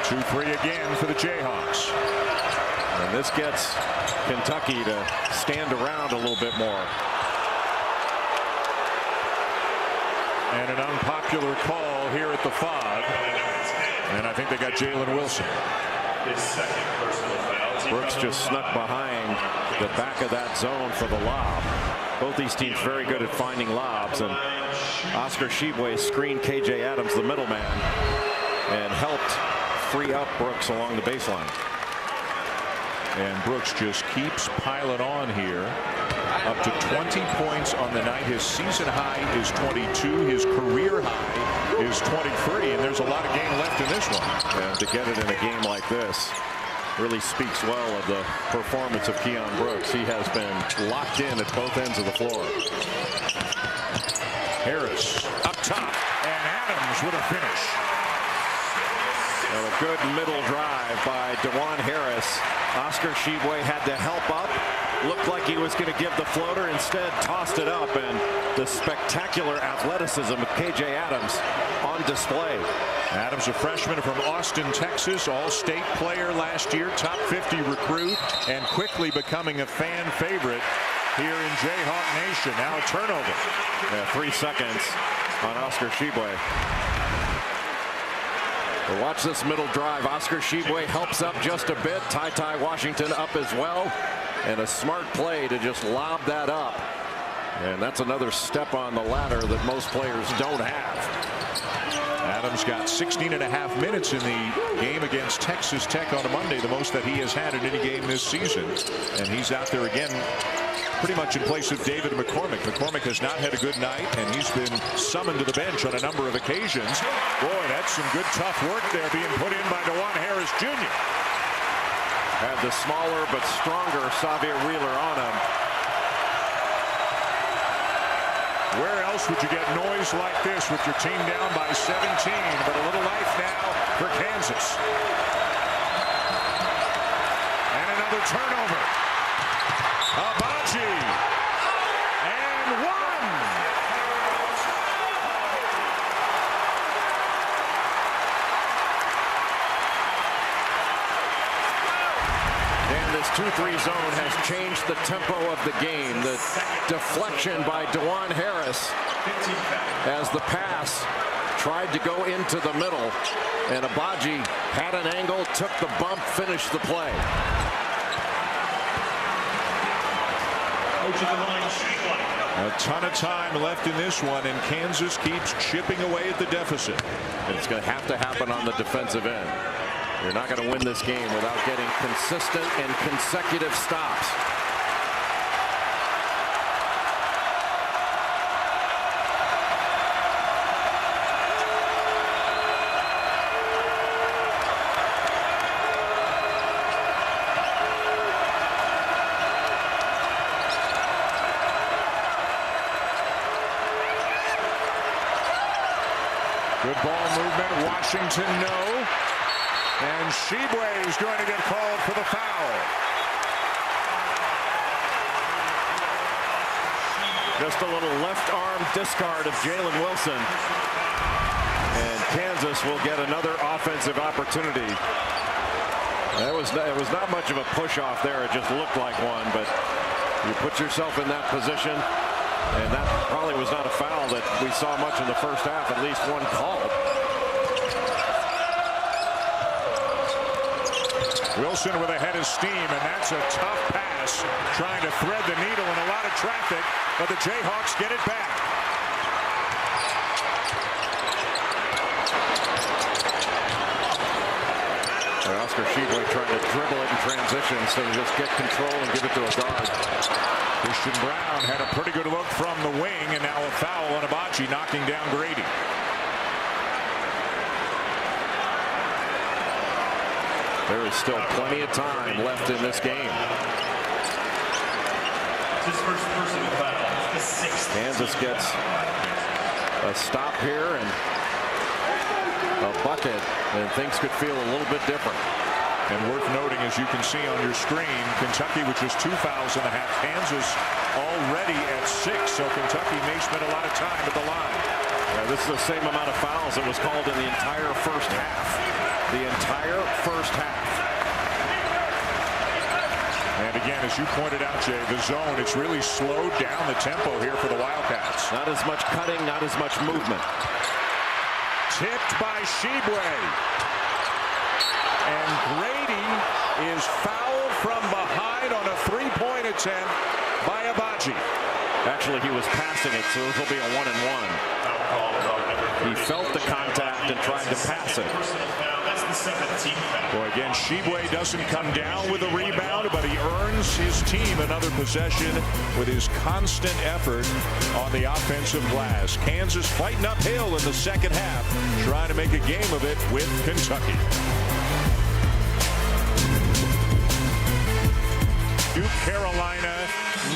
2-3 again for the Jayhawks. And this gets Kentucky to stand around a little bit more. And an unpopular call here at the Fog, and I think they got Jalen Wilson. His second personal foul. Brooks just snuck behind the back of that zone for the lob. Both these teams very good at finding lobs, and Oscar Tshiebwe screened KJ Adams, the middleman, and helped free up Brooks along the baseline. And Brooks just keeps piling on here. Up to 20 points on the night. His season high is 22. His career high is 23. And there's a lot of game left in this one. And to get it in a game like this really speaks well of the performance of Keon Brooks. He has been locked in at both ends of the floor. Harris up top, and Adams with a finish. Well, a good middle drive by DeJuan Harris. Oscar Tshiebwe had to help up. Looked like he was going to give the floater. Instead, tossed it up, and the spectacular athleticism of KJ Adams on display. Adams, a freshman from Austin, Texas, all-state player last year, top 50 recruit, and quickly becoming a fan favorite here in Jayhawk Nation. Now a turnover. Yeah, 3 seconds on Oscar Tshiebwe. Well, watch this middle drive. Oscar Tshiebwe helps up just a bit. Ty Washington up as well. And a smart play to just lob that up. And that's another step on the ladder that most players don't have. Adams got 16.5 minutes in the game against Texas Tech on a Monday, the most that he has had in any game this season. And he's out there again pretty much in place of David McCormick. McCormick has not had a good night, and he's been summoned to the bench on a number of occasions. Boy, that's some good tough work there being put in by DeJuan Harris Jr. Had the smaller but stronger Xavier Wheeler on him. Where else would you get noise like this with your team down by 17? But a little life now for Kansas. And another turnover. Abaji. And one. And this 2-3 zone has changed the tempo of the game. The deflection by DeJuan Harris as the pass tried to go into the middle, and Agbaji had an angle, took the bump, finished the play. approaching the line, Tshiebwe. A ton of time left in this one, and Kansas keeps chipping away at the deficit. It's going to have to happen on the defensive end. You're not going to win this game without getting consistent and consecutive stops. Good ball movement. Washington, no. And Tshiebwe is going to get called for the foul. Just a little left arm discard of Jalen Wilson. And Kansas will get another offensive opportunity. It was not much of a push off there. It just looked like one, but you put yourself in that position. And that probably was not a foul that we saw much in the first half, at least one called. Wilson with a head of steam, and that's a tough pass, trying to thread the needle in a lot of traffic, but the Jayhawks get it back. Oscar Tshiebwe trying to dribble it in transition instead of just get control and give it to a guard. Christian Brown had a pretty good look from the wing, and now a foul on Abaji, knocking down Grady. There is still plenty of time left in this game. His first personal foul, the 6th. Kansas gets a stop here and a bucket, and things could feel a little bit different. And worth noting, as you can see on your screen, Kentucky with just 2 fouls and a half. Kansas already at 6, so Kentucky may spend a lot of time at the line. This is the same amount of fouls that was called in the entire first half. The entire first half. And again, as you pointed out, Jay, the zone, it's really slowed down the tempo here for the Wildcats. Not as much cutting, not as much movement. Tipped by Tshiebwe. And Grady is fouled from behind on a three-point attempt by Abaji. Actually, he was passing it, so this will be a 1-and-1. He felt the contact and tried to pass it. Well, again, Tshiebwe doesn't come down with a rebound, but he earns his team another possession with his constant effort on the offensive glass. Kansas fighting uphill in the second half, trying to make a game of it with Kentucky. Duke, Carolina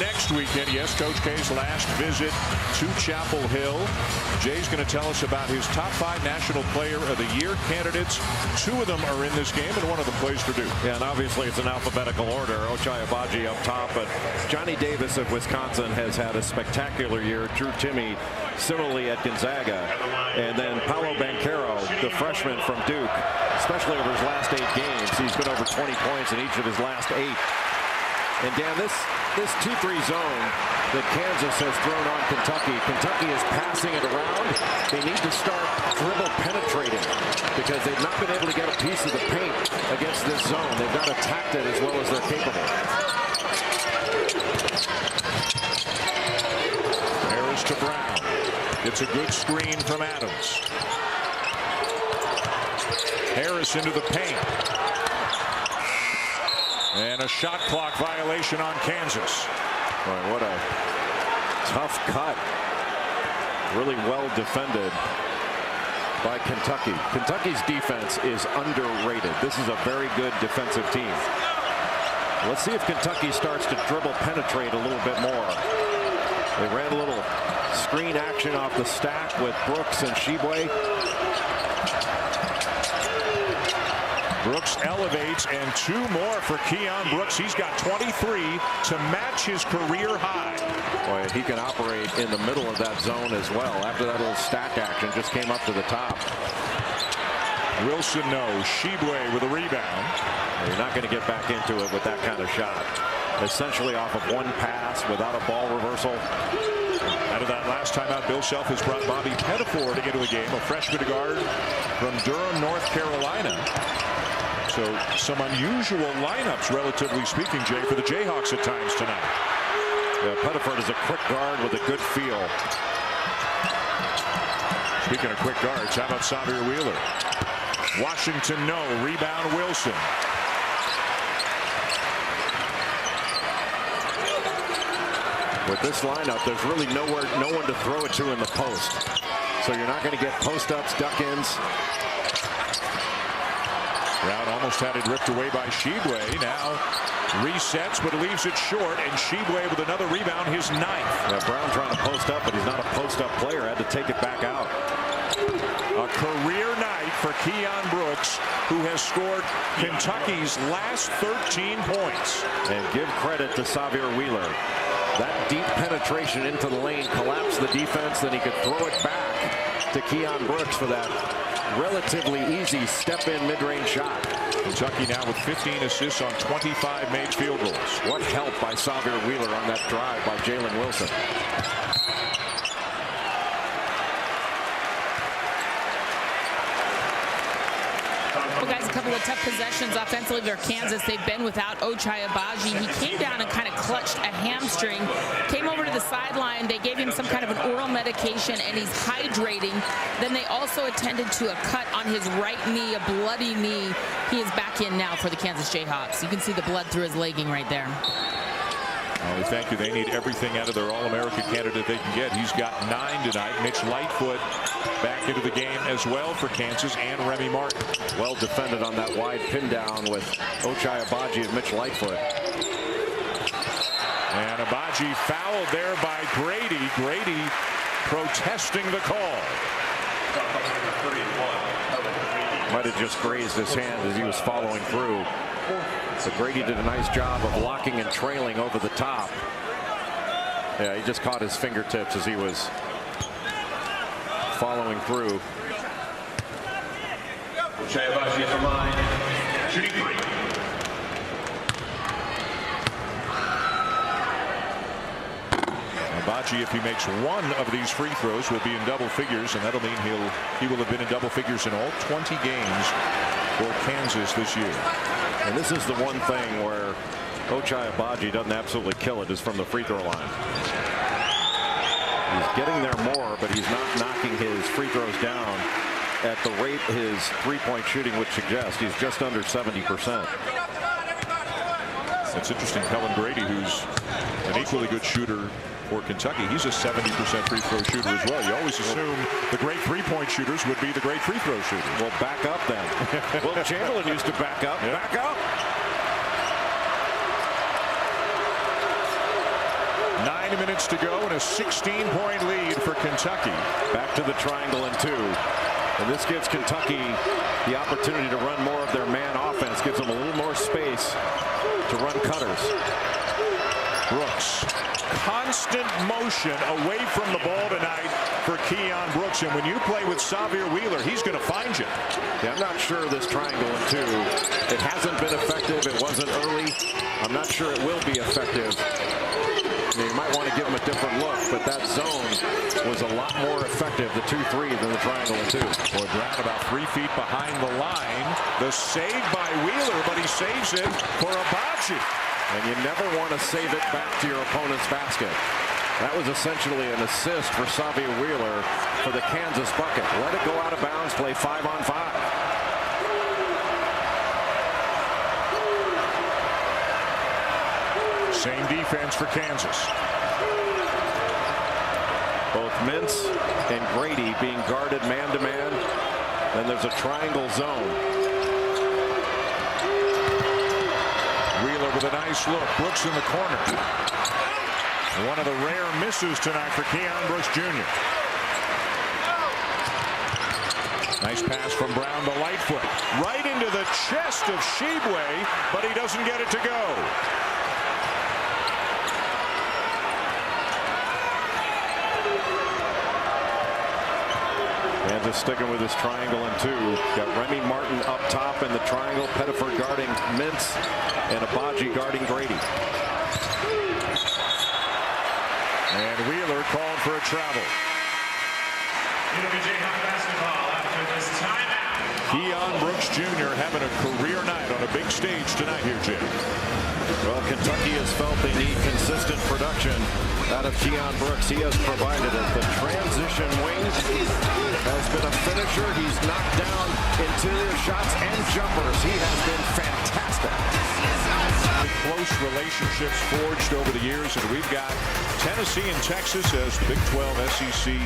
next weekend. Yes, Coach K's last visit to Chapel Hill. Jay's going to tell us about his top 5 National Player of the Year candidates. 2 of them are in this game, and one of them plays for Duke. Yeah, and obviously it's an alphabetical order. Ochai Agbaji up top, but Johnny Davis of Wisconsin has had a spectacular year. Drew Timme similarly at Gonzaga. And then Paolo Banchero, the freshman from Duke, especially over his last 8 games. He's been over 20 points in each of his last 8. And Dan, this 2-3 zone that Kansas has thrown on Kentucky, Kentucky is passing it around. They need to start dribble penetrating because they've not been able to get a piece of the paint against this zone. They've not attacked it as well as they're capable. Harris to Brown. It's a good screen from Adams. Harris into the paint. And a shot clock violation on Kansas. Boy, what a tough cut. Really well defended by Kentucky. Kentucky's defense is underrated. This is a very good defensive team. Let's see if Kentucky starts to dribble penetrate a little bit more. They ran a little screen action off the stack with Brooks and Tshiebwe. Brooks elevates, and 2 more for Keon Brooks. He's got 23 to match his career high. Boy, he can operate in the middle of that zone as well. After that little stack action, just came up to the top. Wilson knows. Tshiebwe with a rebound. You're not going to get back into it with that kind of shot. Essentially off of one pass without a ball reversal. Out of that last time out, Bill Self has brought Bobby Pettiford into the game, a freshman guard from Durham, North Carolina. So some unusual lineups, relatively speaking, Jay, for the Jayhawks at times tonight. Yeah, Pettiford is a quick guard with a good feel. Speaking of quick guards, how about Xavier Wheeler? Washington, no. Rebound, Wilson. With this lineup, there's really no one to throw it to in the post. So you're not going to get post-ups, duck-ins. Brown almost had it ripped away by Tshiebwe. Now resets, but leaves it short, and Tshiebwe with another rebound, his 9th. Yeah, Brown trying to post up, but he's not a post-up player. Had to take it back out. A career night for Keon Brooks, who has scored Kentucky's last 13 points. And give credit to Xavier Wheeler. That deep penetration into the lane collapsed the defense, then he could throw it back to Keon Brooks for that relatively easy step-in mid-range shot. Kentucky now with 15 assists on 25 made field goals. What help by Xavier Wheeler on that drive by Jalen Wilson. Well, guys, a couple of tough possessions offensively for Kansas. They've been without Ochai Agbaji. He came down and kind of clutched a hamstring, came over to the sideline. They gave him some kind of an oral medication, and he's hydrating. Then they also attended to a cut on his right knee, a bloody knee. He is back in now for the Kansas Jayhawks. You can see the blood through his legging right there. Well, thank you. They need everything out of their All-America candidate they can get. He's got 9 tonight. Mitch Lightfoot back into the game as well for Kansas, and Remy Martin. Well defended on that wide pin down with Ochai Agbaji and Mitch Lightfoot. And Agbaji fouled there by Grady. Grady protesting the call. Might have just grazed his hand as he was following through. So Grady did a nice job of blocking and trailing over the top. Yeah, he just caught his fingertips as he was following through. Agbaji from line, shooting 3. Agbaji, if he makes one of these free throws, will be in double figures, and that'll mean he will have been in double figures in all 20 games for Kansas this year. And this is the one thing where Ochai Agbaji doesn't absolutely kill it, is from the free throw line. He's getting there more, but he's not knocking his free throws down at the rate his three-point shooting would suggest. He's just under 70%. It's interesting, Kellen Grady, who's an equally good shooter for Kentucky, he's a 70% free throw shooter as well. You always assume the great three-point shooters would be the great free throw shooters. Well, back up then. Well, Chamberlain used to back up. Yep. Back up. 9 minutes to go and a 16-point lead for Kentucky. Back to the triangle and 2. And this gives Kentucky the opportunity to run more of their man offense, gives them a little more space to run cutters. Brooks, constant motion away from the ball tonight for Keon Brooks. And when you play with Xavier Wheeler, he's going to find you. Yeah, I'm not sure this triangle and 2. It hasn't been effective. It wasn't early. I'm not sure it will be effective. You might want to give him a different look, but that zone was a lot more effective, the 2-3, than the triangle and 2. Boy, Brown about 3 feet behind the line. The save by Wheeler, but he saves it for Agbaji. And you never want to save it back to your opponent's basket. That was essentially an assist for Xavier Wheeler for the Kansas bucket. Let it go out of bounds, play 5-on-5. Same defense for Kansas. Both Mintz and Grady being guarded man-to-man. Then there's a triangle zone. Wheeler with a nice look. Brooks in the corner. One of the rare misses tonight for Keon Brooks Jr. Nice pass from Brown to Lightfoot. Right into the chest of Tshiebwe, but he doesn't get it to go. Kansas sticking with his triangle and 2. Got Remy Martin up top in the triangle. Pettiford guarding Mintz and Agbaji guarding Grady. And Wheeler called for a travel. Keon Brooks Jr. having a career night on a big stage tonight here, Jim. Well, Kentucky has felt they need consistent production out of Keon Brooks. He has provided it. The transition wing has been a finisher. He's knocked down interior shots and jumpers. He has been fantastic. Close relationships forged over the years, and we've got Tennessee and Texas as the Big 12 SEC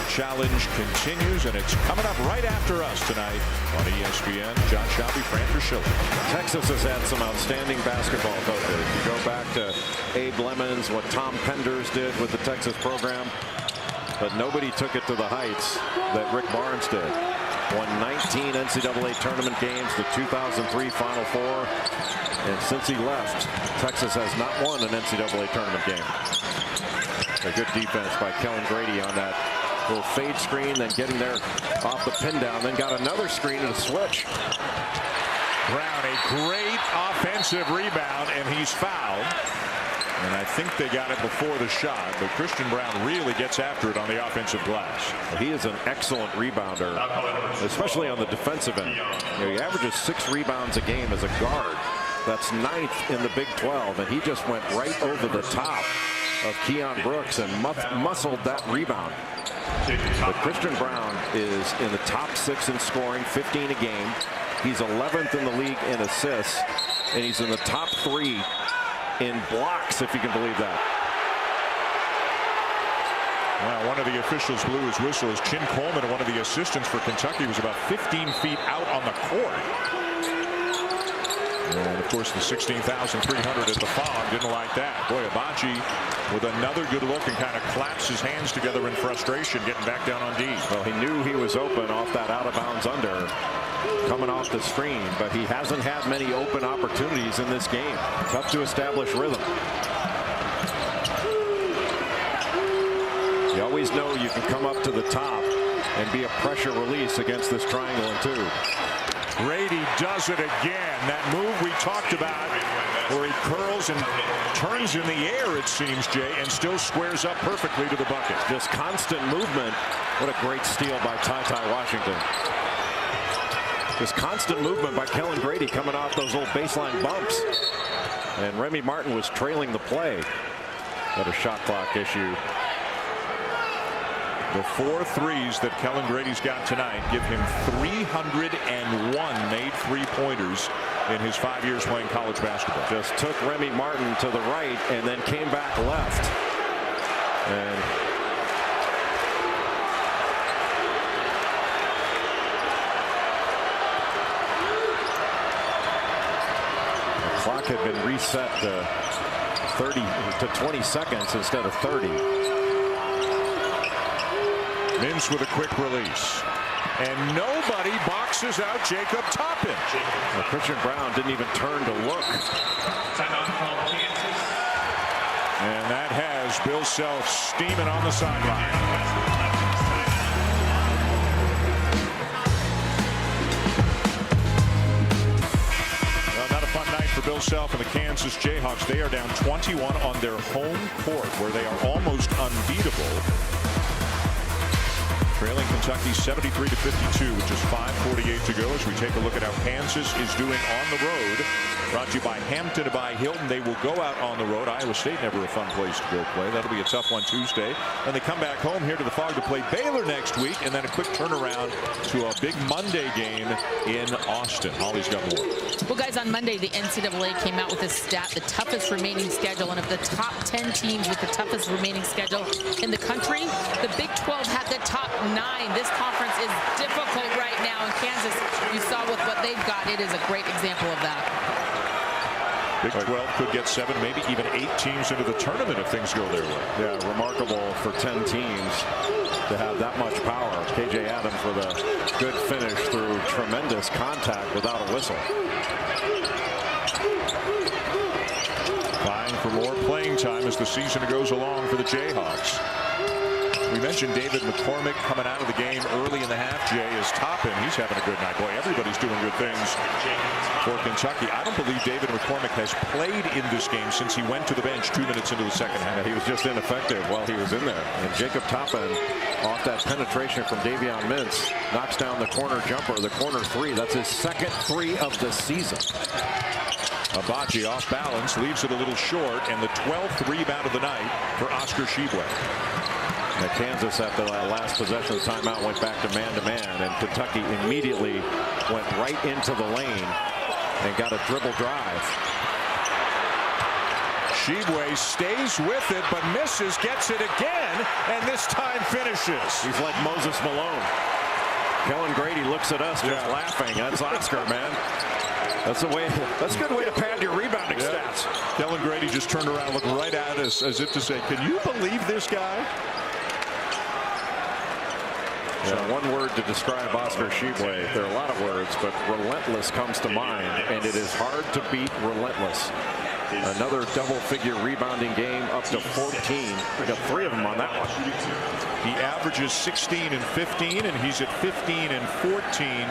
Challenge continues, and it's coming up right after us tonight on ESPN. John Shelby, Fran Schiller. Texas has had some outstanding basketball coaches. If you go back to Abe Lemons, what Tom Penders did with the Texas program, but nobody took it to the heights that Rick Barnes did. Won 19 NCAA tournament games, the 2003 Final Four, and since he left, Texas has not won an NCAA tournament game. A good defense by Kellen Grady on that little fade screen, then getting there off the pin down, then got another screen and a switch. Brown, a great offensive rebound, and he's fouled. And I think they got it before the shot, but Christian Brown really gets after it on the offensive glass. He is an excellent rebounder, especially on the defensive end. He averages 6 rebounds a game as a guard. That's 9th in the Big 12, and he just went right over the top of Keon Brooks and muscled that rebound. But Christian Brown is in the top 6 in scoring, 15 a game. He's 11th in the league in assists, and he's in the top 3 in blocks, if you can believe that. Well, one of the officials blew his whistle as Chin Coleman, one of the assistants for Kentucky, was about 15 feet out on the court. And of course the 16,300 at the farm didn't like that. Boy, Abaji with another good look and kind of claps his hands together in frustration, getting back down on D. Well, he knew he was open off that out of bounds under coming off the screen, but he hasn't had many open opportunities in this game. Tough to establish rhythm. You always know you can come up to the top and be a pressure release against this triangle and 2. Grady does it again. That move we talked about where he curls and turns in the air, it seems, Jay, and still squares up perfectly to the bucket. Just constant movement. What a great steal by Ty Washington. Just constant movement by Kellen Grady coming off those little baseline bumps. And Remy Martin was trailing the play. Had a shot clock issue. The 4 threes that Kellen Grady's got tonight give him 301 made three-pointers in his 5 years playing college basketball. Just took Remy Martin to the right and then came back left. And the clock had been reset to 20 seconds instead of 30. Mims with a quick release. And nobody boxes out Jacob Toppin. Well, Christian Brown didn't even turn to look. And that has Bill Self steaming on the sideline. Well, not a fun night for Bill Self and the Kansas Jayhawks. They are down 21 on their home court, where they are almost unbeatable. Trailing Kentucky 73-52 with just 5:48 to go as we take a look at how Kansas is doing on the road. Brought to you by Hampton by Hilton. They will go out on the road. Iowa State never a fun place to go play. That'll be a tough one Tuesday. And they come back home here to the Fog to play Baylor next week, and then a quick turnaround to a big Monday game in Austin. Holly's got more. Well, guys, on Monday, the NCAA came out with this stat, the toughest remaining schedule. And of the top 10 teams with the toughest remaining schedule in the country, the Big 12 had the top 9. This conference is difficult right now. In Kansas, you saw with what they've got, it is a great example of that. Big 12 could get 7, maybe even 8 teams into the tournament if things go their way. Yeah, remarkable for 10 teams to have that much power. KJ Adams with a good finish through tremendous contact without a whistle. Vying for more playing time as the season goes along for the Jayhawks. We mentioned David McCormick coming out of the game early in the half. Jay is Toppin. He's having a good night. Boy, everybody's doing good things for Kentucky. I don't believe David McCormick has played in this game since he went to the bench 2 minutes into the second half. He was just ineffective while he was in there. And Jacob Toppin, off that penetration from Davion Mintz, knocks down the corner jumper, the corner 3. That's his second 3 of the season. Abaji off balance, leaves it a little short, and the 12th rebound of the night for Oscar Tshiebwe. Now Kansas, after that last possession of the timeout, went back to man, and Kentucky immediately went right into the lane and got a dribble drive. Tshiebwe stays with it, but misses, gets it again, and this time finishes. He's like Moses Malone. Kellen Grady looks at us just laughing. That's Oscar, man. That's a good way to pad your rebounding stats. Kellen Grady just turned around, looked right at us as if to say, "Can you believe this guy?" So one word to describe Oscar Tshiebwe. There are a lot of words, but relentless comes to mind, and it is hard to beat relentless. Another double-figure rebounding game, up to 14. We got 3 of them on that one. He averages 16 and 15, and he's at 15 and 14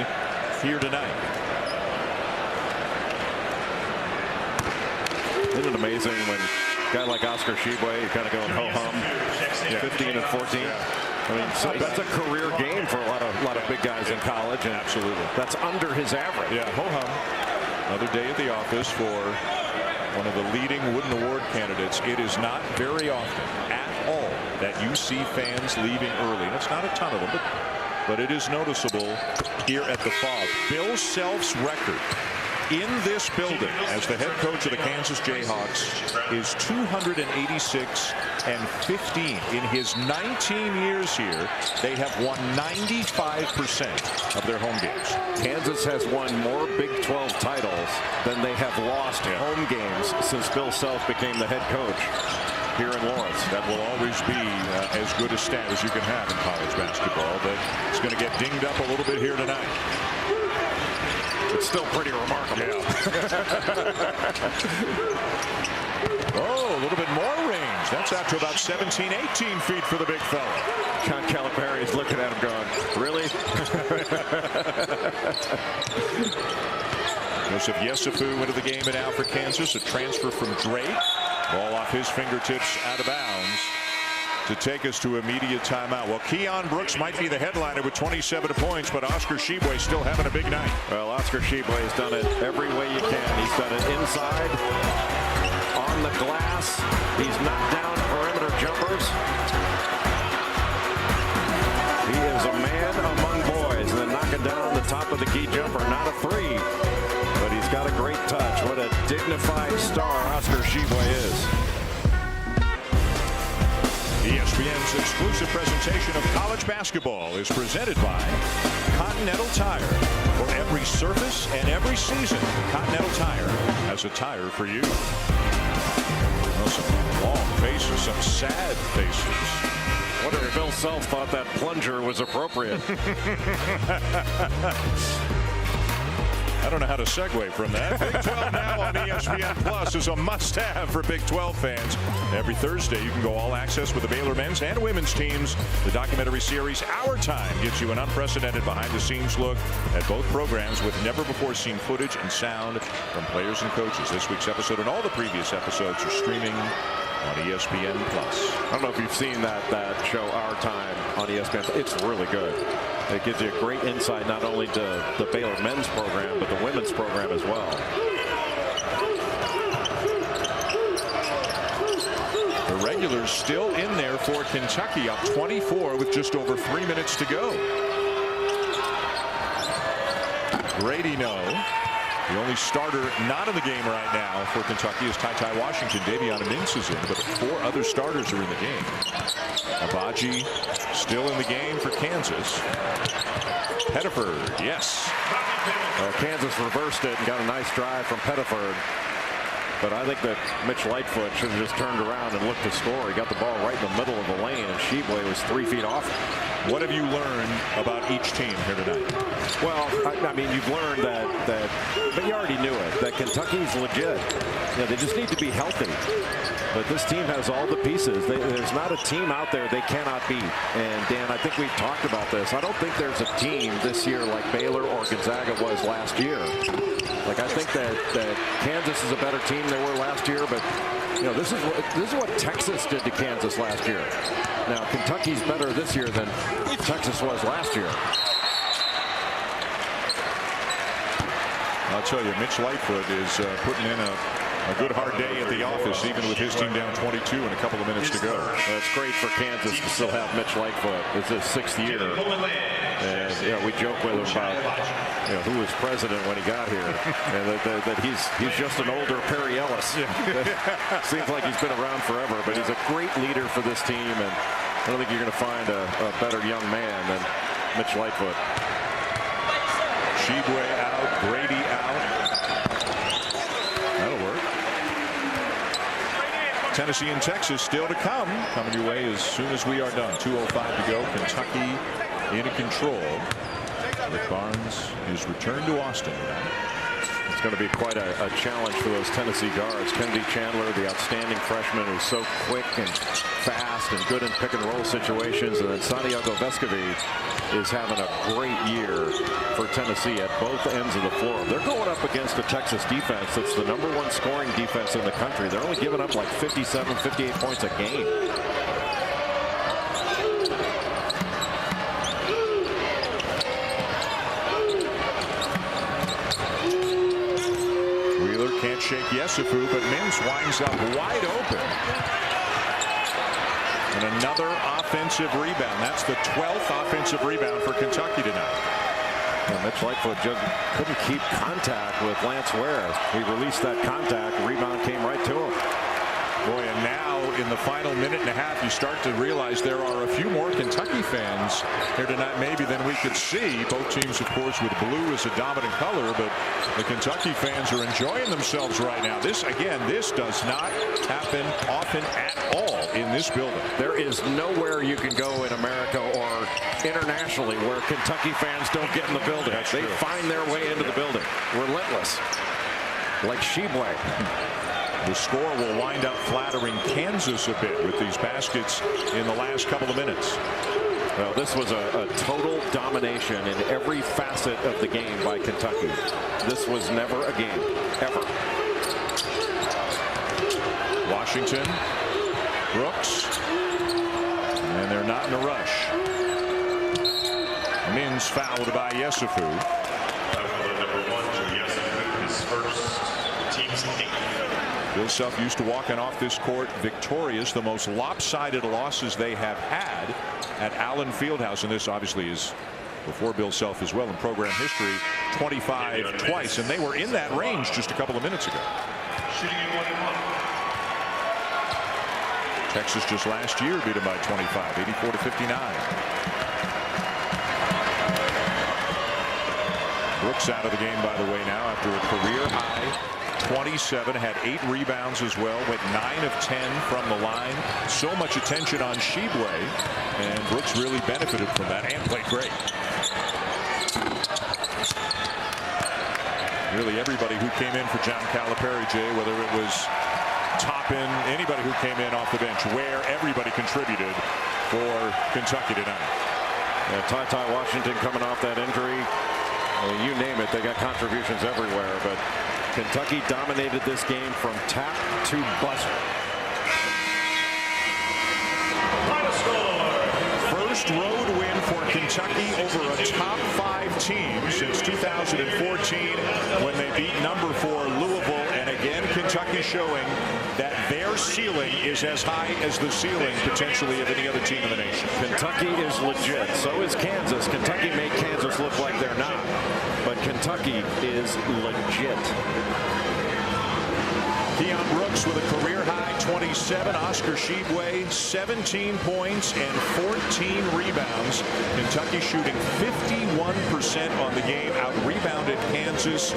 here tonight. Isn't it amazing when a guy like Oscar Tshiebwe, you're kind of going ho-hum, 15 and 14? I mean, so that's a career game for a lot of big guys in college, and absolutely, that's under his average. Yeah, ho-hum. Another day at the office for one of the leading Wooden Award candidates. It is not very often at all that you see fans leaving early. And it's not a ton of them, but it is noticeable here at the Phog. Bill Self's record in this building as the head coach of the Kansas Jayhawks is 286 and 15. In his 19 years here, they have won 95% of their home games. Kansas has won more Big 12 titles than they have lost home games since Bill Self became the head coach here in Lawrence. That will always be as good a stat as you can have in college basketball, but it's going to get dinged up a little bit here tonight. It's still pretty remarkable. Yeah. Oh, a little bit more range. That's out to about 17, 18 feet for the big fella. Con Calipari's looking at him going, really? Joseph Yesufu into the game and out for Kansas. A transfer from Drake. Ball off his fingertips out of bounds to take us to immediate timeout. Well, Keon Brooks might be the headliner with 27 points, but Oscar Tshiebwe still having a big night. Well, Oscar Tshiebwe has done it every way you can. He's done it inside, on the glass. He's knocked down perimeter jumpers. He is a man among boys, and then knocking down the top of the key jumper. Not a 3, but he's got a great touch. What a dignified star Oscar Tshiebwe is. ESPN's exclusive presentation of college basketball is presented by Continental Tire. For every surface and every season, Continental Tire has a tire for you. Oh, some long faces, some sad faces. Wonder if Bill Self thought that plunger was appropriate. I don't know how to segue from that. Big 12 now on ESPN Plus is a must-have for Big 12 fans. Every Thursday, you can go all access with the Baylor men's and women's teams. The documentary series, Our Time, gives you an unprecedented behind-the-scenes look at both programs with never-before-seen footage and sound from players and coaches. This week's episode and all the previous episodes are streaming on ESPN Plus. I don't know if you've seen that show, Our Time, on ESPN. It's really good. It gives you a great insight not only to the Baylor men's program, but the women's program as well. The regulars still in there for Kentucky, up 24 with just over 3 minutes to go. Grady, no. The only starter not in the game right now for Kentucky is Ty Washington. Davion Mintz is in, but 4 other starters are in the game. Abaji still in the game for Kansas. Pettiford, yes. Kansas reversed it and got a nice drive from Pettiford. But I think that Mitch Lightfoot should have just turned around and looked to score. He got the ball right in the middle of the lane, and Tshiebwe was 3 feet off. What have you learned about each team here tonight? Well, I mean, you've learned that, but you already knew it, that Kentucky's legit. You know, they just need to be healthy. But this team has all the pieces. There's not a team out there they cannot beat. And, Dan, I think we've talked about this. I don't think there's a team this year like Baylor or Gonzaga was last year. Like, I think that Kansas is a better team than they were last year, but you know, this is what Texas did to Kansas last year. Now, Kentucky's better this year than Texas was last year. I'll tell you, Mitch Lightfoot is putting in a good hard day at the office, even with his team down 22 and a couple of minutes to go. It's great for Kansas to still have Mitch Lightfoot. It's his 6th year. And we joke with him about who was president when he got here, and that he's just an older Perry Ellis. Seems like he's been around forever, but he's a great leader for this team, and I don't think you're going to find a better young man than Mitch Lightfoot. Tshiebwe out, Grady out. That'll work. Tennessee and Texas still to come. Coming your way as soon as we are done. 2:05 to go. Kentucky in control. Rick Barnes is returned to Austin tonight. It's going to be quite a challenge for those Tennessee guards. Kennedy Chandler, the outstanding freshman who's so quick and fast and good in pick and roll situations. And then Santiago Vescovi is having a great year for Tennessee at both ends of the floor. They're going up against a Texas defense that's the #1 scoring defense in the country. They're only giving up like 57, 58 points a game. Can't shake Yesufu, but Mims winds up wide open. And another offensive rebound. That's the 12th offensive rebound for Kentucky tonight. Well, Mitch Lightfoot just couldn't keep contact with Lance Ware. He released that contact. Rebound came right to him. Boy, and now in the final minute and a half, you start to realize there are a few more Kentucky fans here tonight maybe than we could see. Both teams, of course, with blue as a dominant color, but the Kentucky fans are enjoying themselves right now. This does not happen often at all in this building. There is nowhere you can go in America or internationally where Kentucky fans don't get in the building. They find their way into the building. Relentless. Like Tshiebwe. The score will wind up flattering Kansas a bit with these baskets in the last couple of minutes. Well, this was a total domination in every facet of the game by Kentucky. This was never a game, ever. Washington, Brooks, and they're not in a rush. Mims fouled by Yesufu. His first team's 8th. Bill Self used to walking off this court victorious, the most lopsided losses they have had at Allen Fieldhouse, and this obviously is before Bill Self as well in program history. 25 twice, and they were in that range just a couple of minutes ago. Texas just last year beat them by 25, 84-59. Brooks out of the game, by the way, now after a career high 27, had 8 rebounds as well, went 9 of 10 from the line. So much attention on Tshiebwe, and Brooks really benefited from that and played great. Really everybody who came in for John Calipari, Jay, whether it was Toppin, anybody who came in off the bench, Ware, everybody contributed for Kentucky tonight. Ty Washington coming off that injury. You name it, they got contributions everywhere, but Kentucky dominated this game from tap to buzzer. First road win for Kentucky over a top 5 team since 2014 when they beat #4 Louisville. And again, Kentucky showing that their ceiling is as high as the ceiling potentially of any other team in the nation. Kentucky is legit. So is Kansas. Kentucky made Kansas look like they're not. But Kentucky is legit. Keon Brooks with a career-high 27. Oscar Tshiebwe, 17 points and 14 rebounds. Kentucky shooting 51% on the game. Out-rebounded Kansas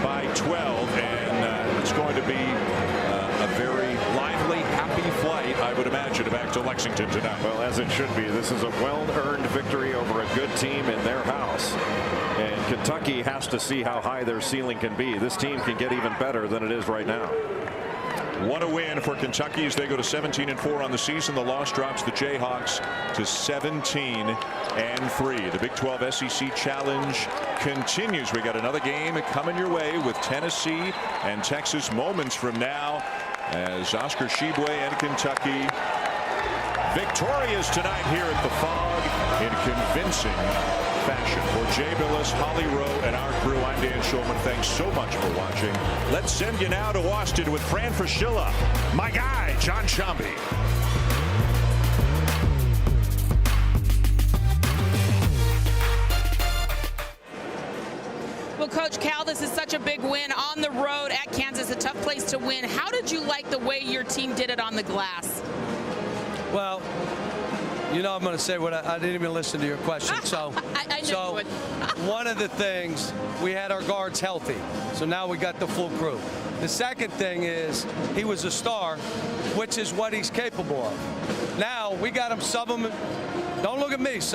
by 12. And it's going to be a very lively, happy flight, I would imagine, back to Lexington tonight. Well, as it should be. This is a well-earned victory over a good team in their house. And Kentucky has to see how high their ceiling can be. This team can get even better than it is right now. What a win for Kentucky as they go to 17-4 on the season. The loss drops the Jayhawks to 17-3. The Big 12 SEC Challenge continues. We got another game coming your way with Tennessee and Texas moments from now as Oscar Tshiebwe and Kentucky victorious tonight here at the Fog in convincing fashion. For Jay Billis, Holly Rowe, and our crew, I'm Dan Schulman. Thanks so much for watching. Let's send you now to Austin with Fran Fraschilla, my guy, John Shambi. Well, Coach Cal, this is such a big win on the road at Kansas, a tough place to win. How did you like the way your team did it on the glass? Well, you know I'm going to say what I didn't even listen to your question. So, I knew you would. One of the things, we had our guards healthy. So now we got the full crew. The second thing is he was a star, which is what he's capable of. Now we got him sub him. Don't look at me.